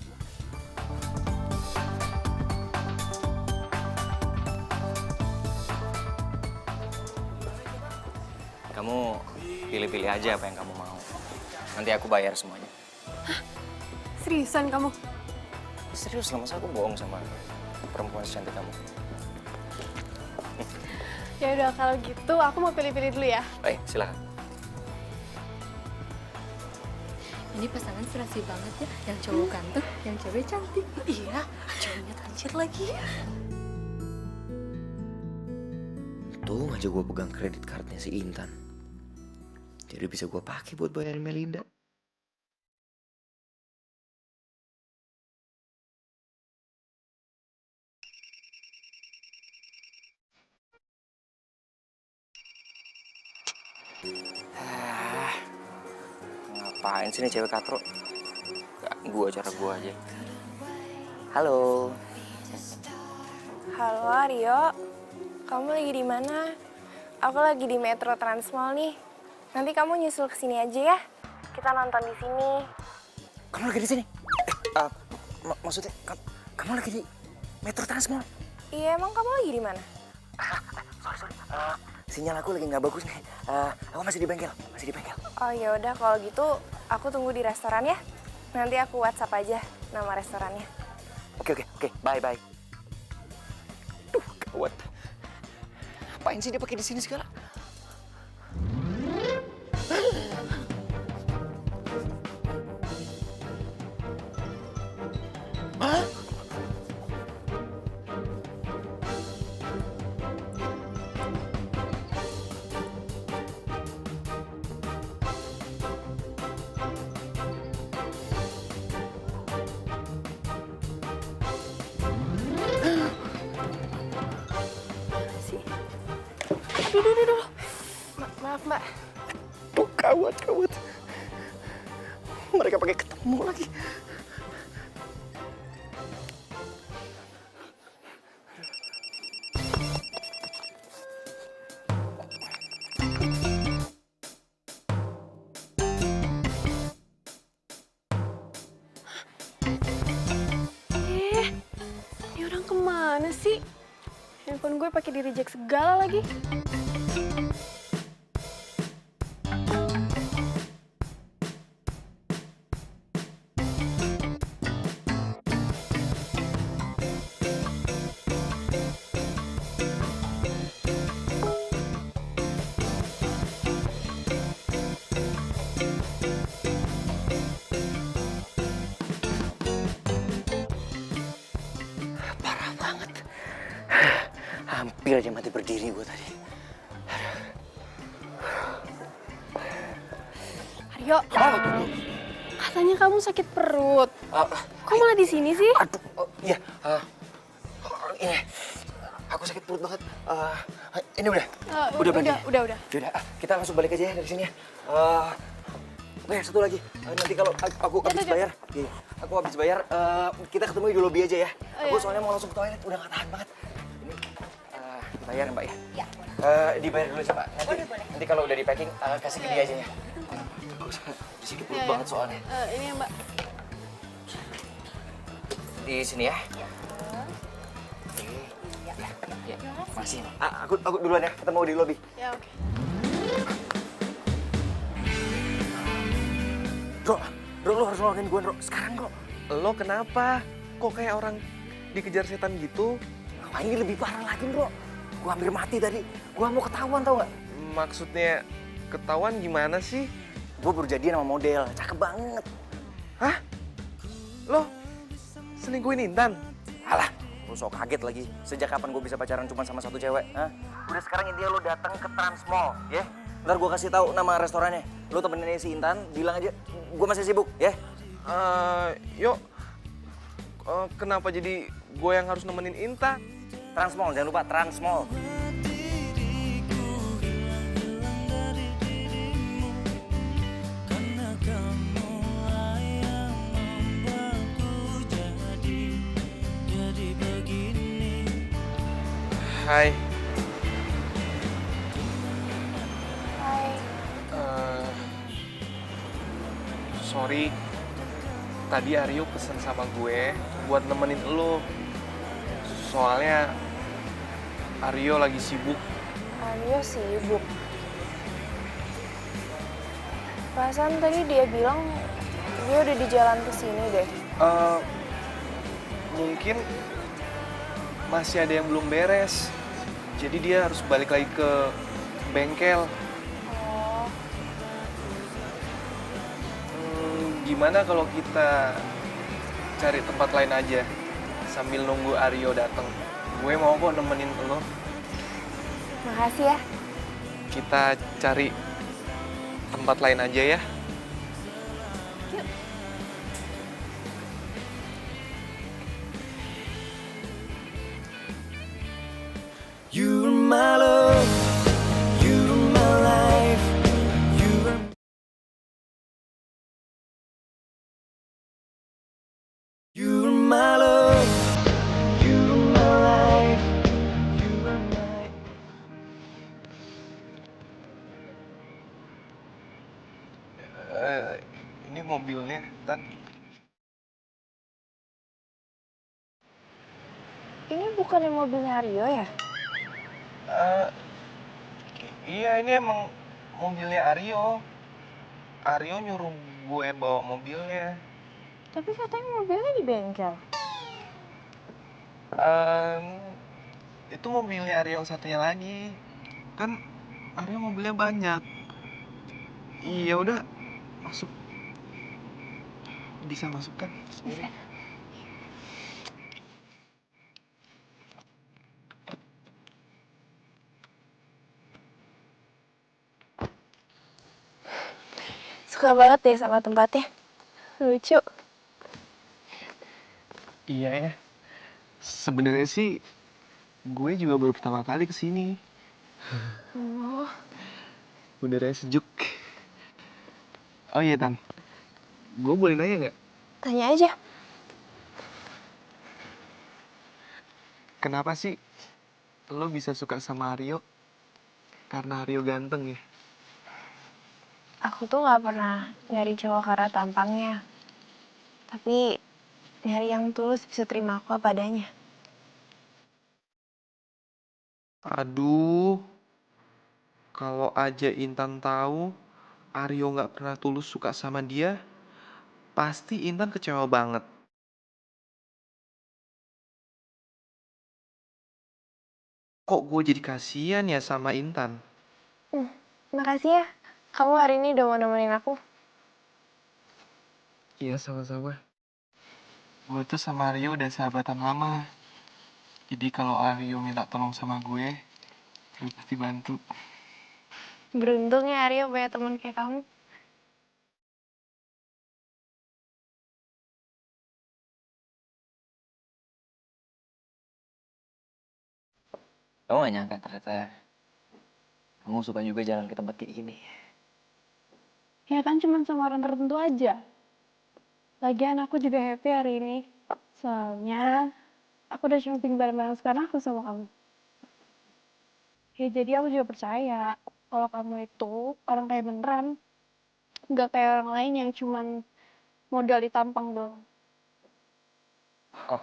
Kamu pilih-pilih aja apa yang kamu mau. Nanti aku bayar semuanya. Hah? Seriusan kamu? Serius lah, masa aku bohong sama perempuan secantik kamu? Ya udah kalau gitu aku mau pilih-pilih dulu ya. Baik, silakan. Ini pasangan serasi banget ya. Yang cowok ganteng, yang cewek cantik. Iya, cowoknya tajir lagi. Tuh aja gue pegang kredit cardnya si Intan. Jadi bisa gue pakai buat bayarin Melinda. Ngapain sih nih cewek katro? Gua cara gua aja. Halo. Halo Aryo, kamu lagi di mana? Aku lagi di Metro Transmall nih. Nanti kamu nyusul ke sini aja ya. Kita nonton di sini. Kamu lagi di sini? Maksudnya kamu lagi di Metro Trans Mall? Iya, emang kamu lagi di mana? Sorry. Sinyal aku lagi nggak bagus nih. Aku masih di bengkel. Oh ya udah kalau gitu aku tunggu di restoran ya. Nanti aku WhatsApp aja nama restorannya. Oke. Bye. Duh, gawat. Ngapain sih dia pakai di sini segala? Hah? Aduh. Maaf mbak. Tuh, gawat. Mereka pakai ketemu lagi. Ini orang kemana sih? Handphone gue pakai di reject segala lagi. Parah banget. Hampir aja mati berdiri gue tadi. Aryo, katanya kamu sakit perut. Kok malah di sini sih? Aduh, iya. Ini, aku sakit perut banget. Ini udah. Udah. Yaudah, kita langsung balik aja ya dari sini ya. Oke, satu lagi. Nanti kalau aku habis bayar, aku habis bayar, kita ketemu di lobby aja ya. Aku soalnya mau langsung ke toilet, udah gak tahan banget. Ini bayar Mbak ya? Iya. Dibayar dulu coba. Nanti kalau udah di packing, kasih ke dia aja ya. Aku sakit perut banget soalnya. Ini ya mbak. Di sini ya. Iya. Masih. Aku duluan ya, ketemu di lobby. Ya oke. Bro, lo harus nolongin gue, Bro. Sekarang, Bro. Lo kenapa? Kok kayak orang dikejar setan gitu? Wah, ini lebih parah lagi, Bro. Gue hampir mati tadi. Gue mau ketahuan, tau nggak? Maksudnya ketahuan gimana sih? Gue baru jadian sama model. Cakep banget. Hah? Lo selingkuhin Intan? Alah, lo sok kaget lagi. Sejak kapan gue bisa pacaran cuma sama satu cewek? Hah? Udah sekarang intinya lo datang ke Trans Mall, ya? Ntar gue kasih tahu nama restorannya. Lo temenin si Intan, bilang aja gue masih sibuk, ya? Yuk. Kenapa jadi gue yang harus nemenin Intan? Trans Mall, jangan lupa Trans Mall. Hai. Hai. Sorry, tadi Aryo pesen sama gue buat nemenin lo. Soalnya Aryo lagi sibuk. Aryo sibuk. Perasaan tadi dia bilang dia udah di jalan ke sini deh. Mungkin masih ada yang belum beres. Jadi dia harus balik lagi ke bengkel. Oh, Gimana kalau kita cari tempat lain aja sambil nunggu Aryo datang? Gue mau kok nemenin lo. makasih ya. Kita cari tempat lain aja ya. Yuk. You're my love, you're my life, you're my love, you're my life, you're my. Ini mobilnya, Tan. Ini bukannya mobilnya Aryo ya? Iya, ini emang mobilnya Aryo. Aryo nyuruh gue bawa mobilnya. Tapi katanya mobilnya di bengkel. Itu mobilnya Aryo yang satunya lagi. Kan Aryo mobilnya banyak. Iya udah, masuk. Bisa masuk kan? Bisa. Suka banget deh sama tempatnya. Lucu. Iya ya. Sebenarnya sih gue juga baru pertama kali kesini. Oh, Udaranya sejuk. Oh iya Tan, gue boleh nanya nggak? tanya aja. Kenapa sih lo bisa suka sama Aryo? Karena Aryo ganteng ya? Aku tuh gak pernah nyari cowok karena tampangnya. Tapi nyari yang tulus bisa terima aku apa adanya. Aduh, kalau aja Intan tahu Aryo nggak pernah tulus suka sama dia, pasti Intan kecewa banget. Kok gue jadi kasihan ya sama Intan? Makasih ya. Kamu hari ini udah mau nemenin aku. Iya, sama-sama. Gue tuh sama Aryo udah sahabatan lama. Jadi kalau Aryo minta tolong sama gue pasti bantu. Beruntung ya Aryo punya teman kayak kamu. Kamu gak nyangka ternyata kamu suka juga jalan ke tempat kayak gini. Ya kan cuma sama orang tertentu aja. Lagian aku juga happy hari ini. Soalnya aku udah shopping bareng-bareng sekarang aku sama kamu. Ya jadi aku juga percaya kalau kamu itu orang kayak beneran. Nggak kayak orang lain yang cuman modal ditampang doang. Oh,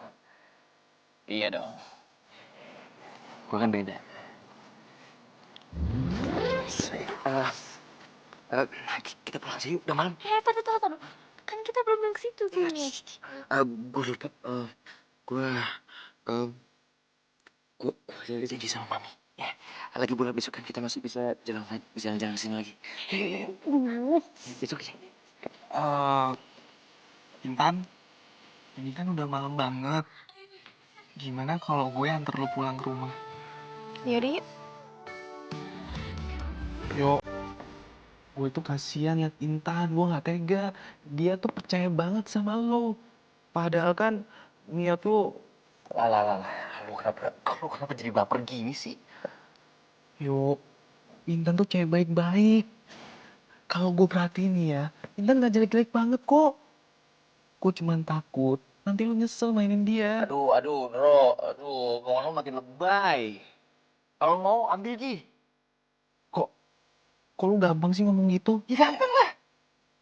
iya dong. Gue kan beda. Kita pulang aja yuk, udah malam. Taduh. Kan kita belum ke situ kayaknya. Gue lupa. Gue jadi janji sama mami. Ya, lagi bulan besok kan kita masih bisa jalan-jalan kesini lagi. Yuk. Besok aja. Intan, ini kan udah malam banget. Gimana kalau gue antar lo pulang ke rumah? Yaudah yuk. Yo, gue tuh kasihan liat Intan, gue nggak tega. Dia tuh percaya banget sama lo. Padahal kan Mia tuh, Lah. Lu kenapa jadi baper gini sih? yo, Intan tuh cewek baik-baik. Kalau gue perhatiin nih ya, Intan nggak jelek-jelek banget kok. Gue cuman takut nanti lu nyesel mainin dia. Aduh, ngomong lu makin lebay. Kalau mau ambil Ki. Kok lu gampang sih ngomong gitu? Ya gampang lah.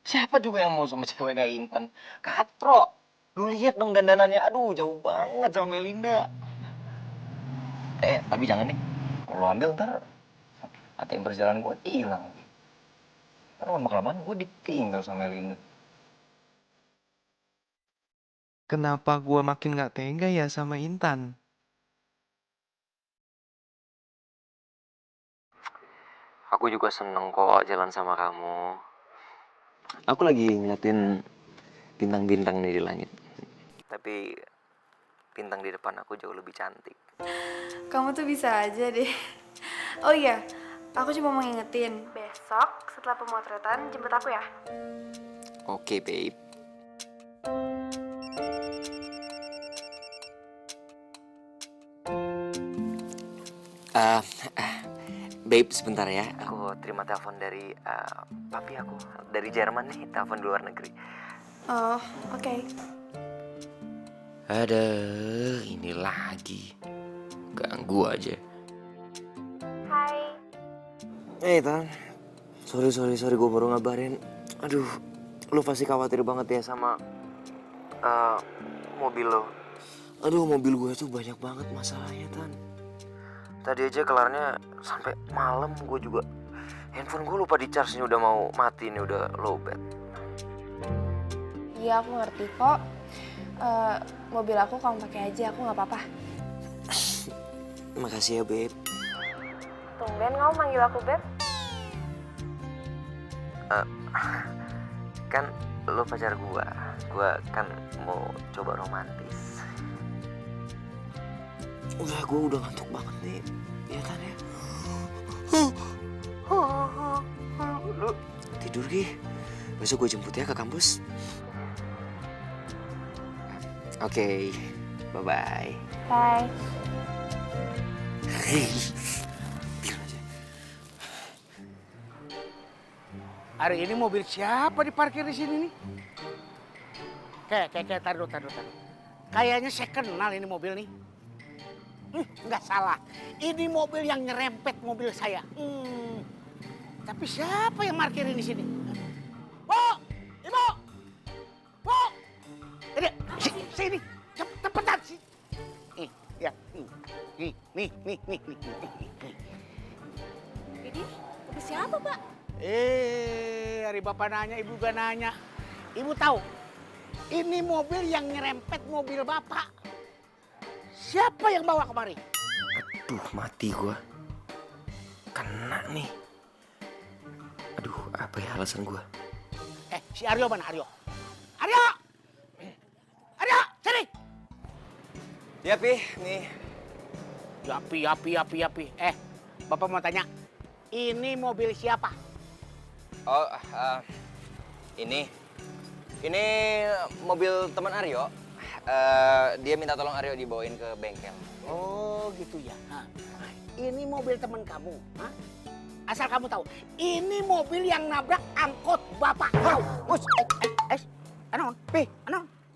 Siapa juga yang mau sama cewek kayak Intan? Katro. Lu lihat dong dandanannya, aduh jauh banget sama Melinda. Tapi jangan nih. Kalau ambil ntar ATM perjalanan gue hilang. Karena lama-kelamaan gue ditinggal sama Melinda. Kenapa gue makin nggak tega ya sama Intan? Aku juga seneng kok jalan sama kamu. Aku lagi ngeliatin bintang-bintang nih di langit. Tapi bintang di depan aku jauh lebih cantik. Kamu tuh bisa aja deh. Oh iya, aku cuma mau ngingetin. Besok setelah pemotretan jemput aku ya. Oke, babe. Babe, sebentar ya. Aku terima telepon dari papi aku. Dari Jerman nih, telepon di luar negeri. Oh, oke. Aduh, ini lagi. Ganggu aja. Hai. Tan. Sorry, gue baru ngabarin. Aduh, lu pasti khawatir banget ya sama mobil lo. Aduh, mobil gue tuh banyak banget masalahnya, Tan. Tadi aja kelarnya sampai malam. Gue juga handphone gue lupa di charge, nih udah mau mati nih, udah low bat. Iya, aku ngerti kok. Mobil aku kamu pakai aja, aku nggak apa-apa. Makasih ya, Beb. Tumben kamu manggil aku Beb. Kan lo pacar gue kan mau coba romantis. Gue udah ngantuk banget nih, ya kan ya? Lu tidur Gi, besok gue jemput ya ke kampus. Oke, bye-bye. Bye. Hari ini mobil siapa diparkir di sini nih? Kayak taruh. Kayaknya saya kenal ini mobil nih. Nggak salah. Ini mobil yang nyerempet mobil saya. Tapi siapa yang parkirin di sini? Bu! Ibu! Bu! Ini, sini. Cepetan sih. Ya. Nih. Ini mobil siapa, Pak? Hari Bapak nanya, Ibu gak nanya. Ibu tahu, ini mobil yang nyerempet mobil Bapak. Siapa yang bawa kemari? Aduh, mati gue. Kena nih. Aduh, apa ya alasan gue? Si Aryo mana, Aryo? Aryo, sini. Ya, Pi, nih. Yapi. Bapak mau tanya, ini mobil siapa? Oh, ini mobil teman Aryo. Dia minta tolong Aryo dibawain ke bengkel. Oh, gitu ya. Ini mobil teman kamu. Asal kamu tahu, ini mobil yang nabrak angkot Bapak. Bos, Anon.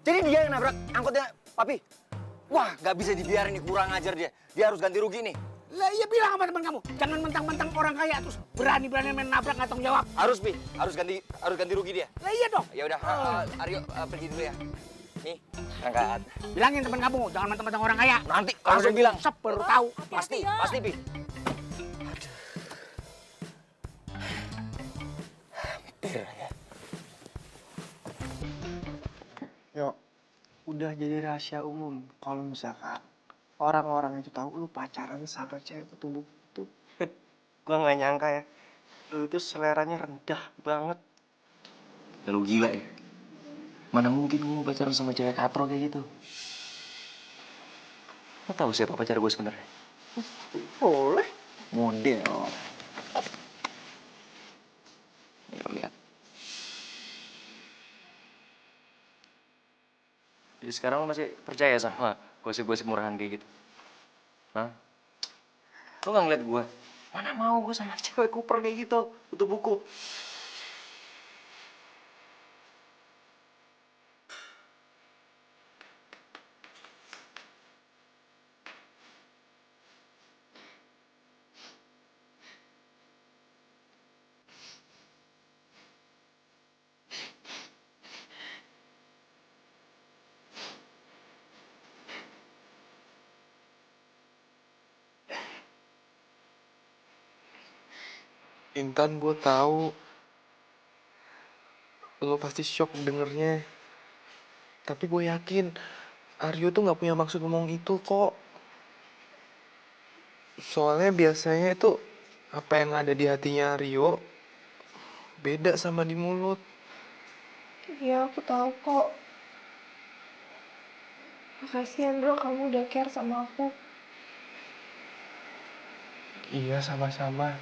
jadi dia yang nabrak angkotnya Papi. Wah, gak bisa dibiarin nih, kurang ajar dia. Dia harus ganti rugi nih. Lah iya bilang sama teman kamu, jangan mentang-mentang orang kaya terus berani-berani main nabrak nggak tanggung jawab. Harus, Pi. Harus ganti rugi dia. Lah iya dong. Ya udah, Aryo pergi dulu ya. Nih, angkat. Bilangin teman kamu, jangan mentang-mentang orang kaya. Nanti langsung bilang. Baru tahu. Pasti, Pi. Hampir ya. Yo, udah jadi rahasia umum kalau misalkan orang-orang itu tahu lu pacaran sama cewek petumbuk itu. Gua nggak nyangka ya, lu itu seleranya rendah banget. Ya, lu gila ya? Mana mungkin gue pacaran sama cewek katro kayak gitu? Lo tahu siapa pacar gue sebenarnya? Boleh. Model. Ya, lihat. Jadi sekarang lo masih percaya sama gosip-gosip murahan kayak gitu? Hah? Lo nggak ngeliat gue? Mana mau gue sama cewek kuper kayak gitu, butuh buku. Intan, gue tahu lo pasti shock dengernya. Tapi gue yakin Aryo tuh nggak punya maksud ngomong itu kok. Soalnya biasanya itu apa yang ada di hatinya Aryo beda sama di mulut. Iya, aku tahu kok. Makasih Andro, kamu udah care sama aku. Iya, sama-sama.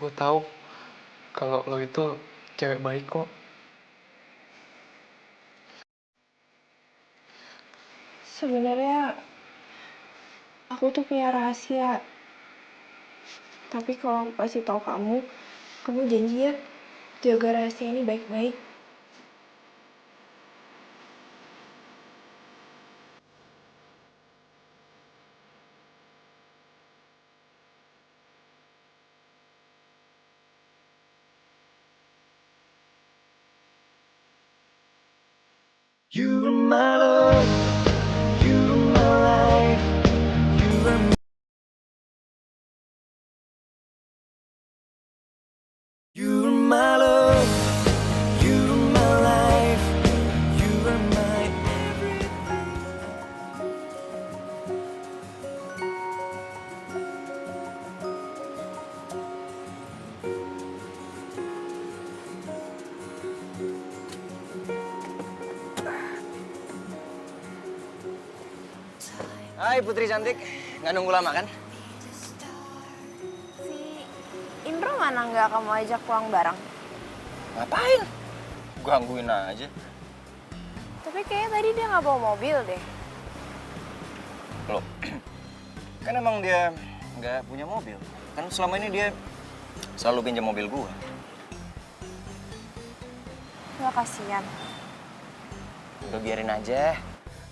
Gue tahu kalau lo itu cewek baik kok. Sebenarnya aku tuh punya rahasia. Tapi kalau aku kasih tahu kamu janji ya jaga rahasia ini baik-baik. You're my love, you're my life, you are my. You're my love, you're my life, you are my everything. Hai Putri cantik, nggak nunggu lama kan? Si Indro mana nggak kamu ajak pulang bareng? Ngapain? Gangguin aja. Tapi kayaknya tadi dia nggak bawa mobil deh. Loh, kan emang dia nggak punya mobil. Kan selama ini dia selalu pinjam mobil gua. Nggak kasihan. Udah biarin aja.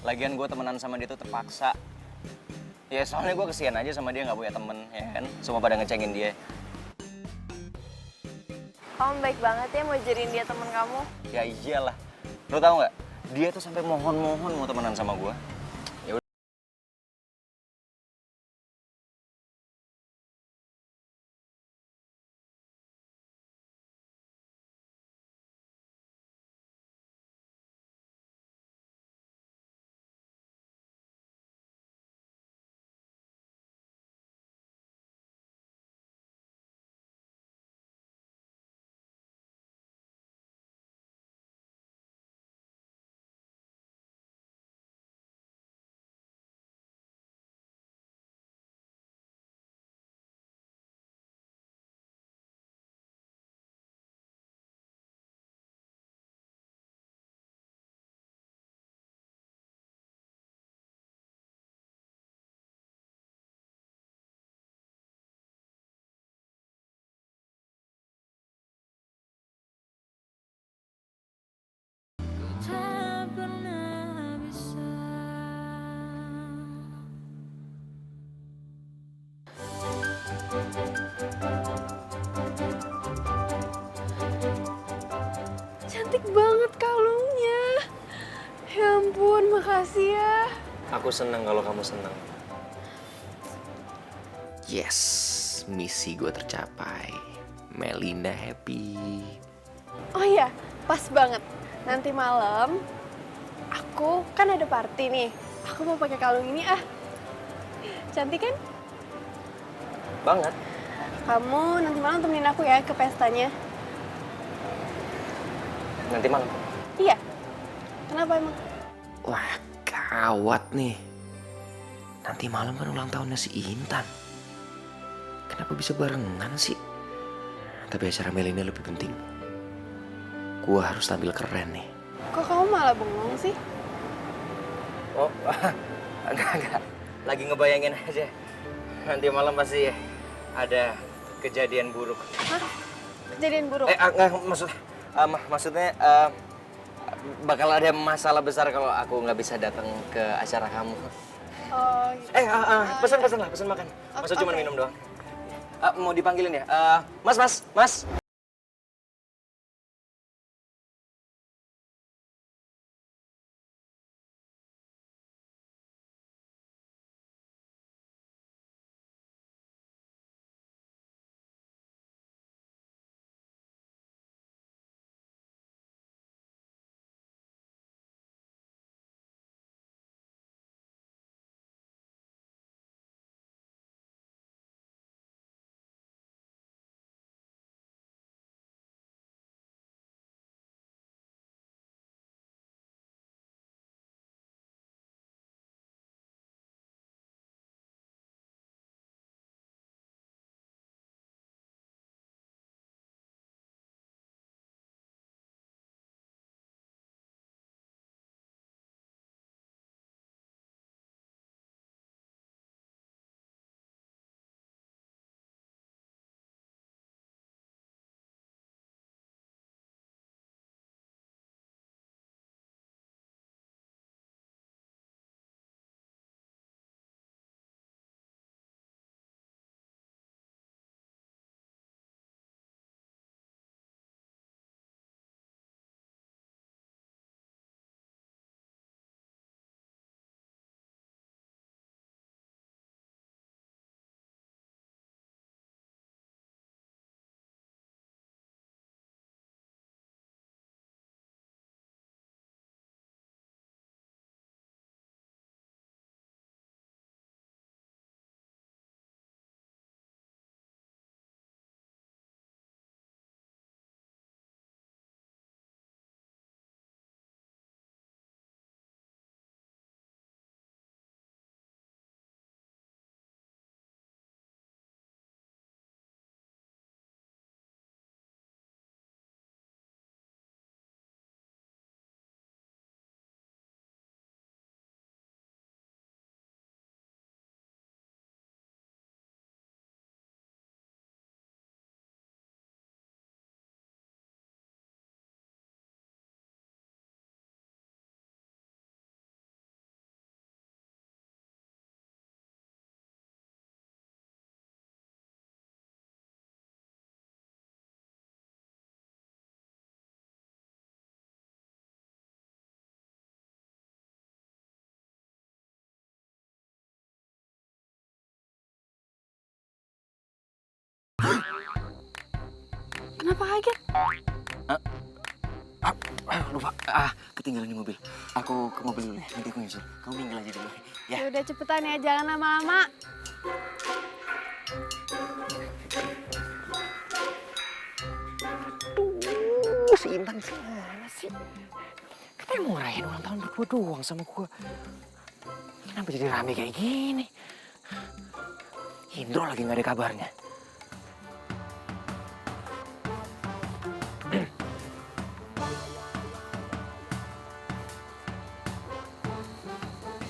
Lagian gue temenan sama dia tuh terpaksa. Ya soalnya gue kesian aja sama dia nggak punya temen, ya kan? Semua pada ngecengin dia. Kamu baik banget ya mau jadiin dia temen kamu. Ya iyalah. Lo tau nggak? Dia tuh sampai mohon-mohon mau temenan sama gue. Ya udah. Cantik banget kalungnya. Ya ampun, makasih ya. Aku seneng kalau kamu seneng. Yes, misi gue tercapai. Melinda happy. Oh iya, pas banget. Nanti malam aku kan ada party nih. Aku mau pakai kalung ini ah. Cantik kan? Banget. Kamu nanti malam temenin aku ya ke pestanya. Nanti malam. Iya. Kenapa emang? Wah, gawat nih. Nanti malam kan ulang tahunnya si Intan. Kenapa bisa barengan sih? Tapi acara Melinda lebih penting. Gua harus tampil keren nih. Kok kamu malah bengong sih? Oh, enggak. Lagi ngebayangin aja. Nanti malam pasti ada kejadian buruk. Hah? Kejadian buruk? Enggak, maksudnya bakal ada masalah besar kalau aku nggak bisa datang ke acara kamu. Oh, gitu. Pesan lah, pesan makan. Masa cuma minum doang. Mau dipanggilin ya? Mas. Kenapa kaget? Lupa. Ketinggalan di mobil. Aku ke mobil dulu ya. Nanti aku nyusul. Kamu minggir aja dulu. Ya. Ya udah cepetan ya, jangan lama-lama. Si Intan gimana sih? Katanya mau ngerayain ulang tahun berdua doang sama gua. Kenapa jadi rame kayak gini? Indro lagi nggak ada kabarnya.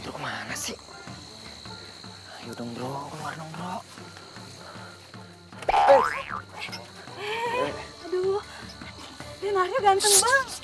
Indro kemana sih? Ayo dong bro, keluar dong bro. Aduh, Leonardo ganteng banget.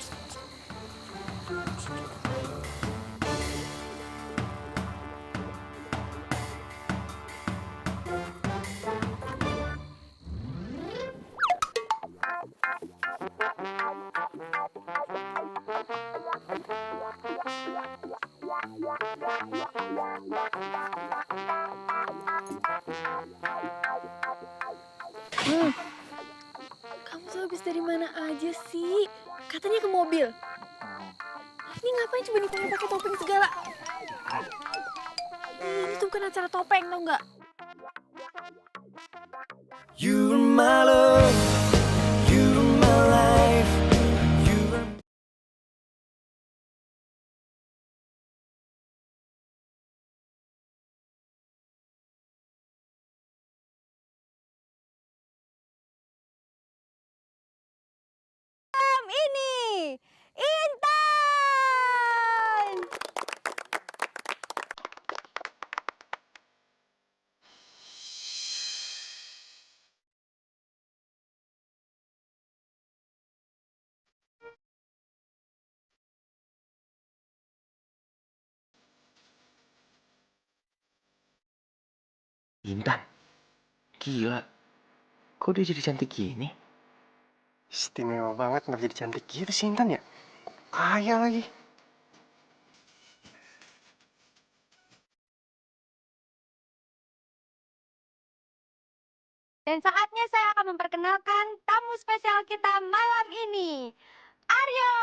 Kamu tuh habis dari mana aja sih? Katanya ke mobil. Ini ngapain cuma dipanggil pakai topeng segala? Ini tuh bukan acara topeng, tau nggak? You are my love, you are my life, you are... Ini Intan. Intan? Gila. Kok dia jadi cantik gini? Istimewa banget, nggak jadi cantik gitu sih Intan ya? Kaya lagi. Dan saatnya saya akan memperkenalkan tamu spesial kita malam ini, Aryo.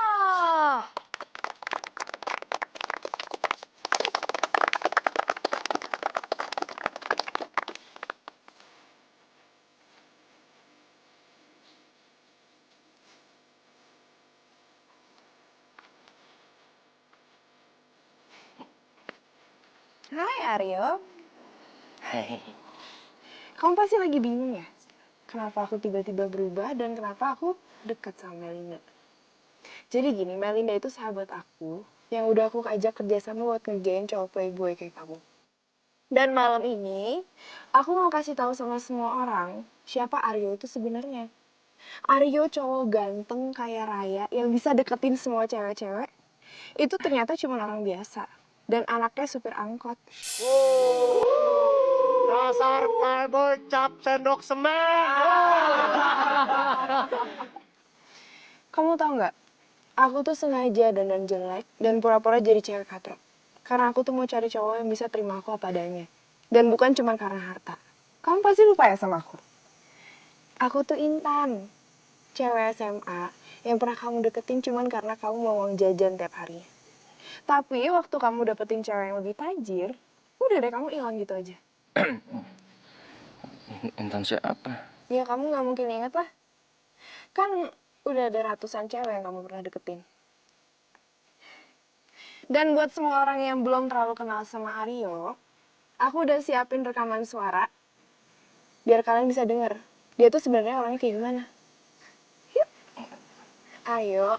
Hai Aryo, Hei. kamu pasti lagi bingung ya? Kenapa aku tiba-tiba berubah dan kenapa aku dekat sama Melinda? Jadi gini, Melinda itu sahabat aku yang udah aku ajak kerjasama buat ngerjain cowok playboy kayak kamu. Dan malam ini, aku mau kasih tahu sama semua orang siapa Aryo itu sebenarnya. Aryo cowok ganteng kaya raya yang bisa deketin semua cewek-cewek. Itu ternyata cuma orang biasa. Dan anaknya supir angkot. Dasar playboy cap sendok semen. Kamu tau nggak? Aku tuh sengaja dandan jelek dan pura-pura jadi cewek katro. Karena aku tuh mau cari cowok yang bisa terima aku apa adanya. Dan bukan cuma karena harta. Kamu pasti lupa ya sama aku? Aku tuh Intan. Cewek SMA yang pernah kamu deketin cuma karena kamu mau uang jajan tiap harinya. Tapi waktu kamu dapetin cewek yang lebih tajir, udah deh kamu hilang gitu aja. Intan siapa? Ya kamu nggak mungkin inget lah. Kan udah ada ratusan cewek yang kamu pernah deketin. Dan buat semua orang yang belum terlalu kenal sama Aryo, aku udah siapin rekaman suara biar kalian bisa denger. Dia tuh sebenarnya orangnya kayak gimana. Yuk. Ayo.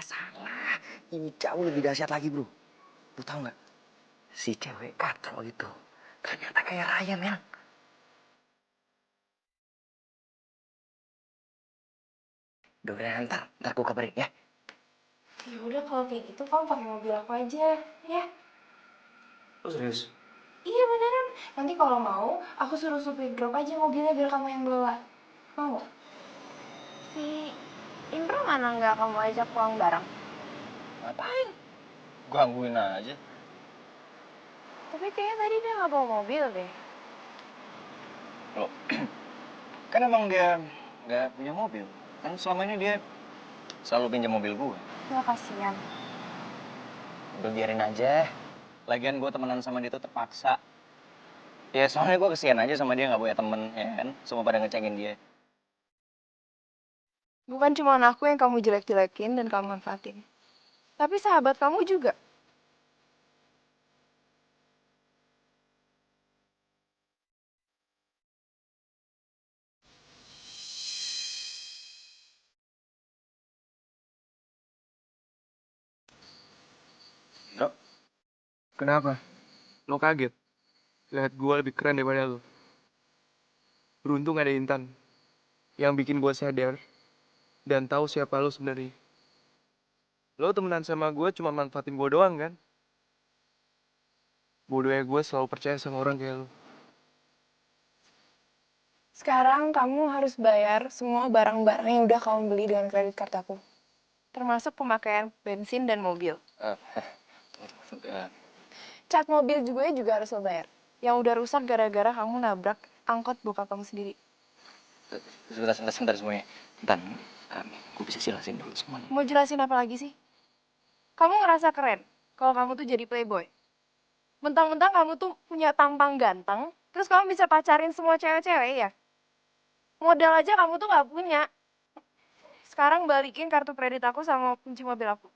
Salah. Ini jauh lebih dahsyat lagi bro. Lu tau nggak? Si cewek katro itu ternyata kayak Ryan yang. Udah, ntar gue kabarin ya. Ya udah kalau kayak gitu kamu pakai mobil aku aja, ya. Oh serius? Iya beneran. Nanti kalau mau, aku suruh supir drop aja mobilnya biar kamu yang bawa. Mau? Si Indro mana nggak kamu ajak pulang bareng? Ngapain? Gangguin aja. Tapi kayaknya tadi dia nggak bawa mobil deh. Loh, kan emang dia nggak punya mobil. Kan selama ini dia selalu pinjam mobil gue. Nggak kasihan. Udah biarin aja. Lagian gue temenan sama dia tuh terpaksa. Ya soalnya gue kesian aja sama dia nggak punya temen, ya kan? Semua pada ngecengin dia. Bukan cuma aku yang kamu jelek-jelekin dan kamu manfaatin. Tapi sahabat kamu juga. Bro, kenapa? Lo kaget? Lihat gue lebih keren daripada lo. Beruntung ada Intan yang bikin gue sadar dan tahu siapa lo sebenarnya. Lo temenan sama gue cuma manfaatin gue doang kan? Bodohnya gue selalu percaya sama orang kayak lo. Sekarang kamu harus bayar semua barang-barang yang udah kamu beli dengan kredit card aku. Termasuk pemakaian bensin dan mobil. Cat mobil juga harus lo bayar. Yang udah rusak gara-gara kamu nabrak angkot bokap kamu sendiri. Sebentar semuanya. Intan, gue bisa jelasin dulu semuanya. Mau jelasin apa lagi sih? Kamu ngerasa keren kalau kamu tuh jadi playboy. Mentang-mentang kamu tuh punya tampang ganteng, terus kamu bisa pacarin semua cewek-cewek ya? Modal aja kamu tuh nggak punya. Sekarang balikin kartu kredit aku sama kunci mobil aku.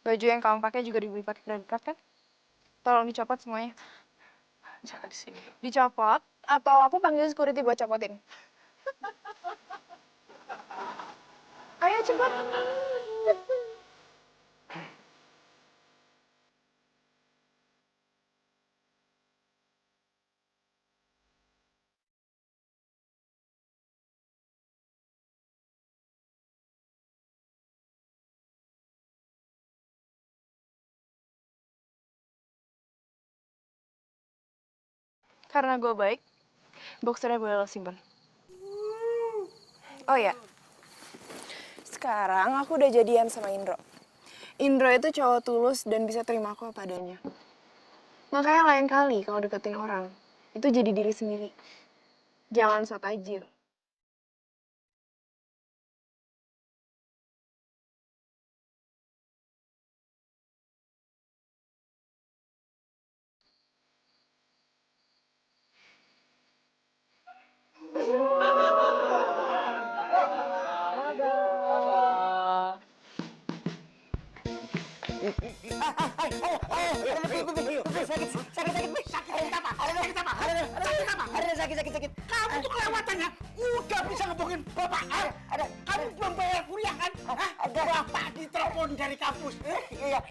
Baju yang kamu pakai juga dibeli pakai kredit card kan? Tolong dicopot semuanya. Jangan di sini. Dicopot atau aku panggil security buat copotin. Ayo cepat. Karena gue baik, boxernya boleh lo simpen. Oh ya, sekarang aku udah jadian sama Indro. Indro itu cowok tulus dan bisa terima aku apa adanya. Makanya lain kali kalau deketin orang, itu jadi diri sendiri. Jangan sok tajir. Sakit. Kamu tuh kelewatannya udah bisa ngebohongin bapak. Kamu belum bayar kuliah kan? Bapak ditelepon dari kampus. Iya,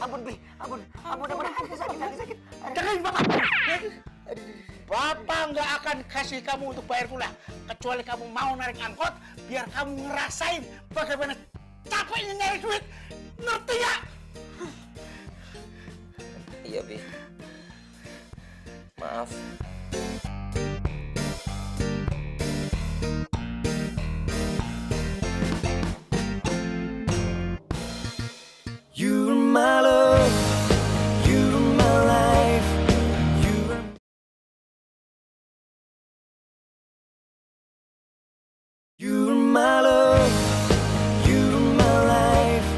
ampun, Bi. Ampun, sakit. Dengerin bapak. Bapak nggak akan kasih kamu untuk bayar kuliah. Kecuali kamu mau narik angkot, biar kamu ngerasain bagaimana capeknya nyari duit. Ngerti ya? Iya, Bi. Maaf. You are my love, you are my life, you are... You are my love, you are my life,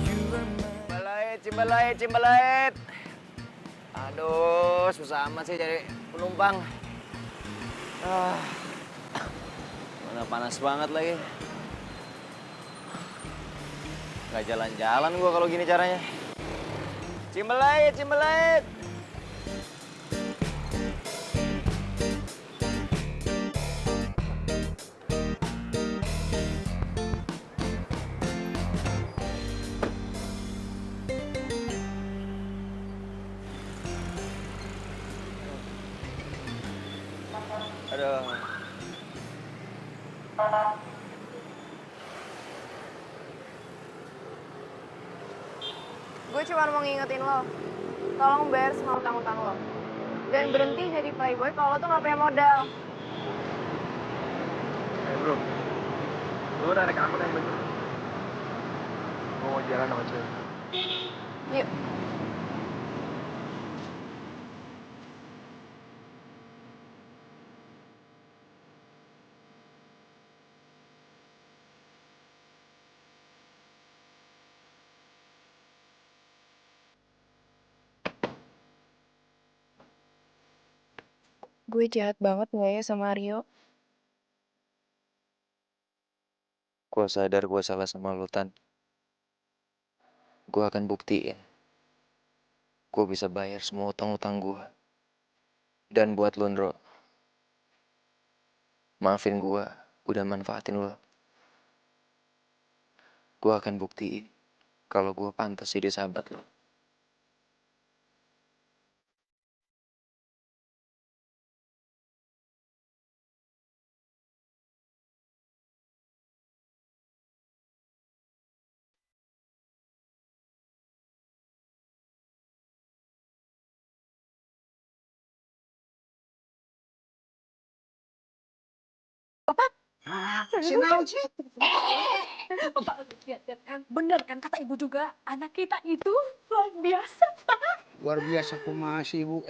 you are my... Cimbalait. Aduh, susah amat sih cari penumpang. Mana panas banget lagi. Gak jalan-jalan gua kalau gini caranya. Cimbalait. Aduh. Gue cuma mau ngingetin lo, tolong bayar semua utang-utang lo. Dan berhenti jadi playboy kalau lo tuh gak punya modal. Bro, lu udah naik angkot yang bener. Gue mau jalan sama cewek. Yuk. Gue jahat banget nggak ya sama Aryo? Gue sadar gue salah sama lu, Tan. Gue akan buktiin. Gue bisa bayar semua utang-utang gue. Dan buat lu, Ndro, maafin gue udah manfaatin lu. Gue akan buktiin kalau gue pantas jadi sahabat lu. Si naon sih? Bapak lihat kan, bener kan kata ibu juga, anak kita itu luar biasa. Luar biasa kumaha si ibu.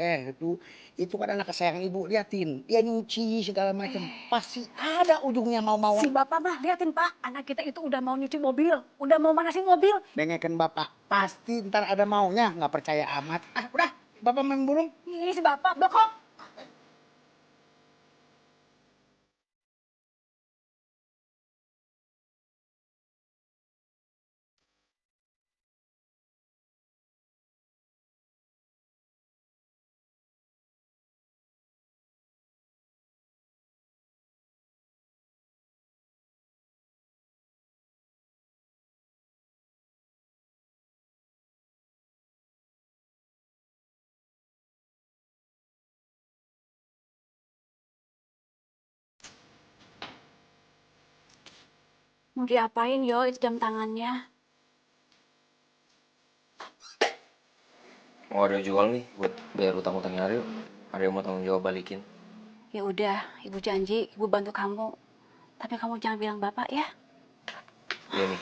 Itu kan anak kesayangan ibu. Liatin, dia nyuci segala macam. Pasti ada ujungnya mau-mau. Si bapak mah liatin pak, anak kita itu udah mau nyuci mobil, udah mau manasin mobil. Dengerin bapak, pasti ntar ada maunya. Nggak percaya amat. Udah, bapak main burung. Ih si bapak blokok. Mau diapain yo itu jam tangannya? Mau Aryo jual nih buat bayar utang-utangnya Aryo. Aryo mau tanggung jawab balikin. Ya udah, ibu janji, ibu bantu kamu. Tapi kamu jangan bilang bapak ya. Iya nih.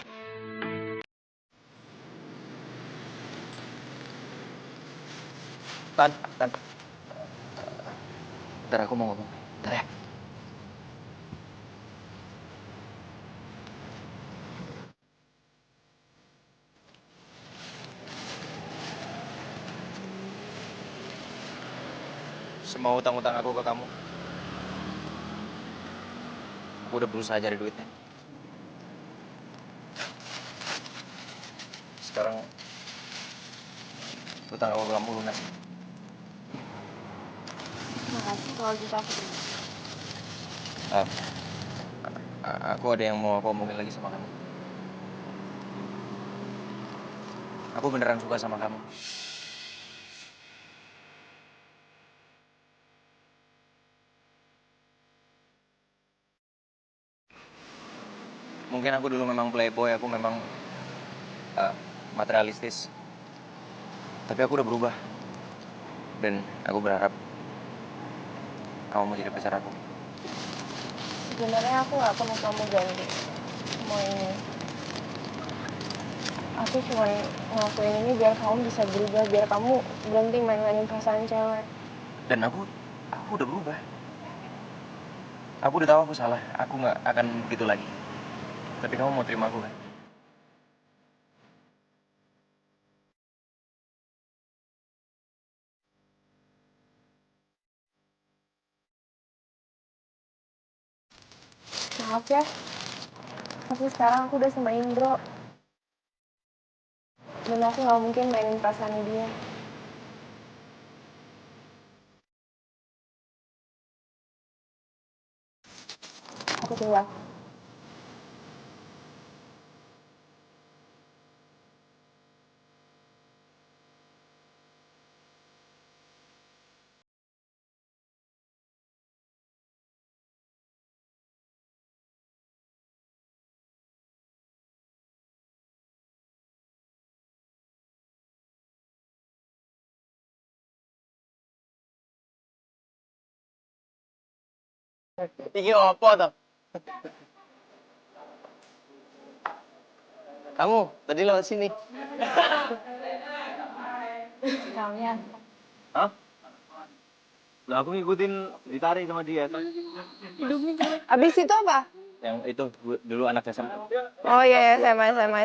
Tan. Ntar aku mau ngomong. Ntar ya. Semua utang-utang aku ke kamu. Aku udah berusaha cari duitnya. Sekarang utang aku ke kamu lunas. Makasih kalau gitu aku. Ah, aku ada yang mau aku omongin lagi sama kamu. Aku beneran suka sama kamu. Mungkin aku dulu memang playboy, aku memang materialistis. Tapi aku udah berubah. Dan aku berharap kamu mau jadi pacar aku. Sebenarnya aku nggak perlu kamu ganti semua ini. Aku cuma ngelakuin ini biar kamu bisa berubah, biar kamu berhenti main-mainin perasaan cewek. Dan aku udah berubah. Aku udah tahu aku salah. Aku nggak akan begitu lagi. Tapi kamu mau terima aku kan? Maaf ya, tapi sekarang aku udah sama Indro. Dan aku nggak mungkin mainin perasaan dia. Aku tinggal. Iki opo toh? Kamu tadi lewat sini. Kalian. Hah? Lah aku ngikutin ditarik sama dia. Abis itu apa? Yang itu dulu anak SMA. Oh iya, SMA.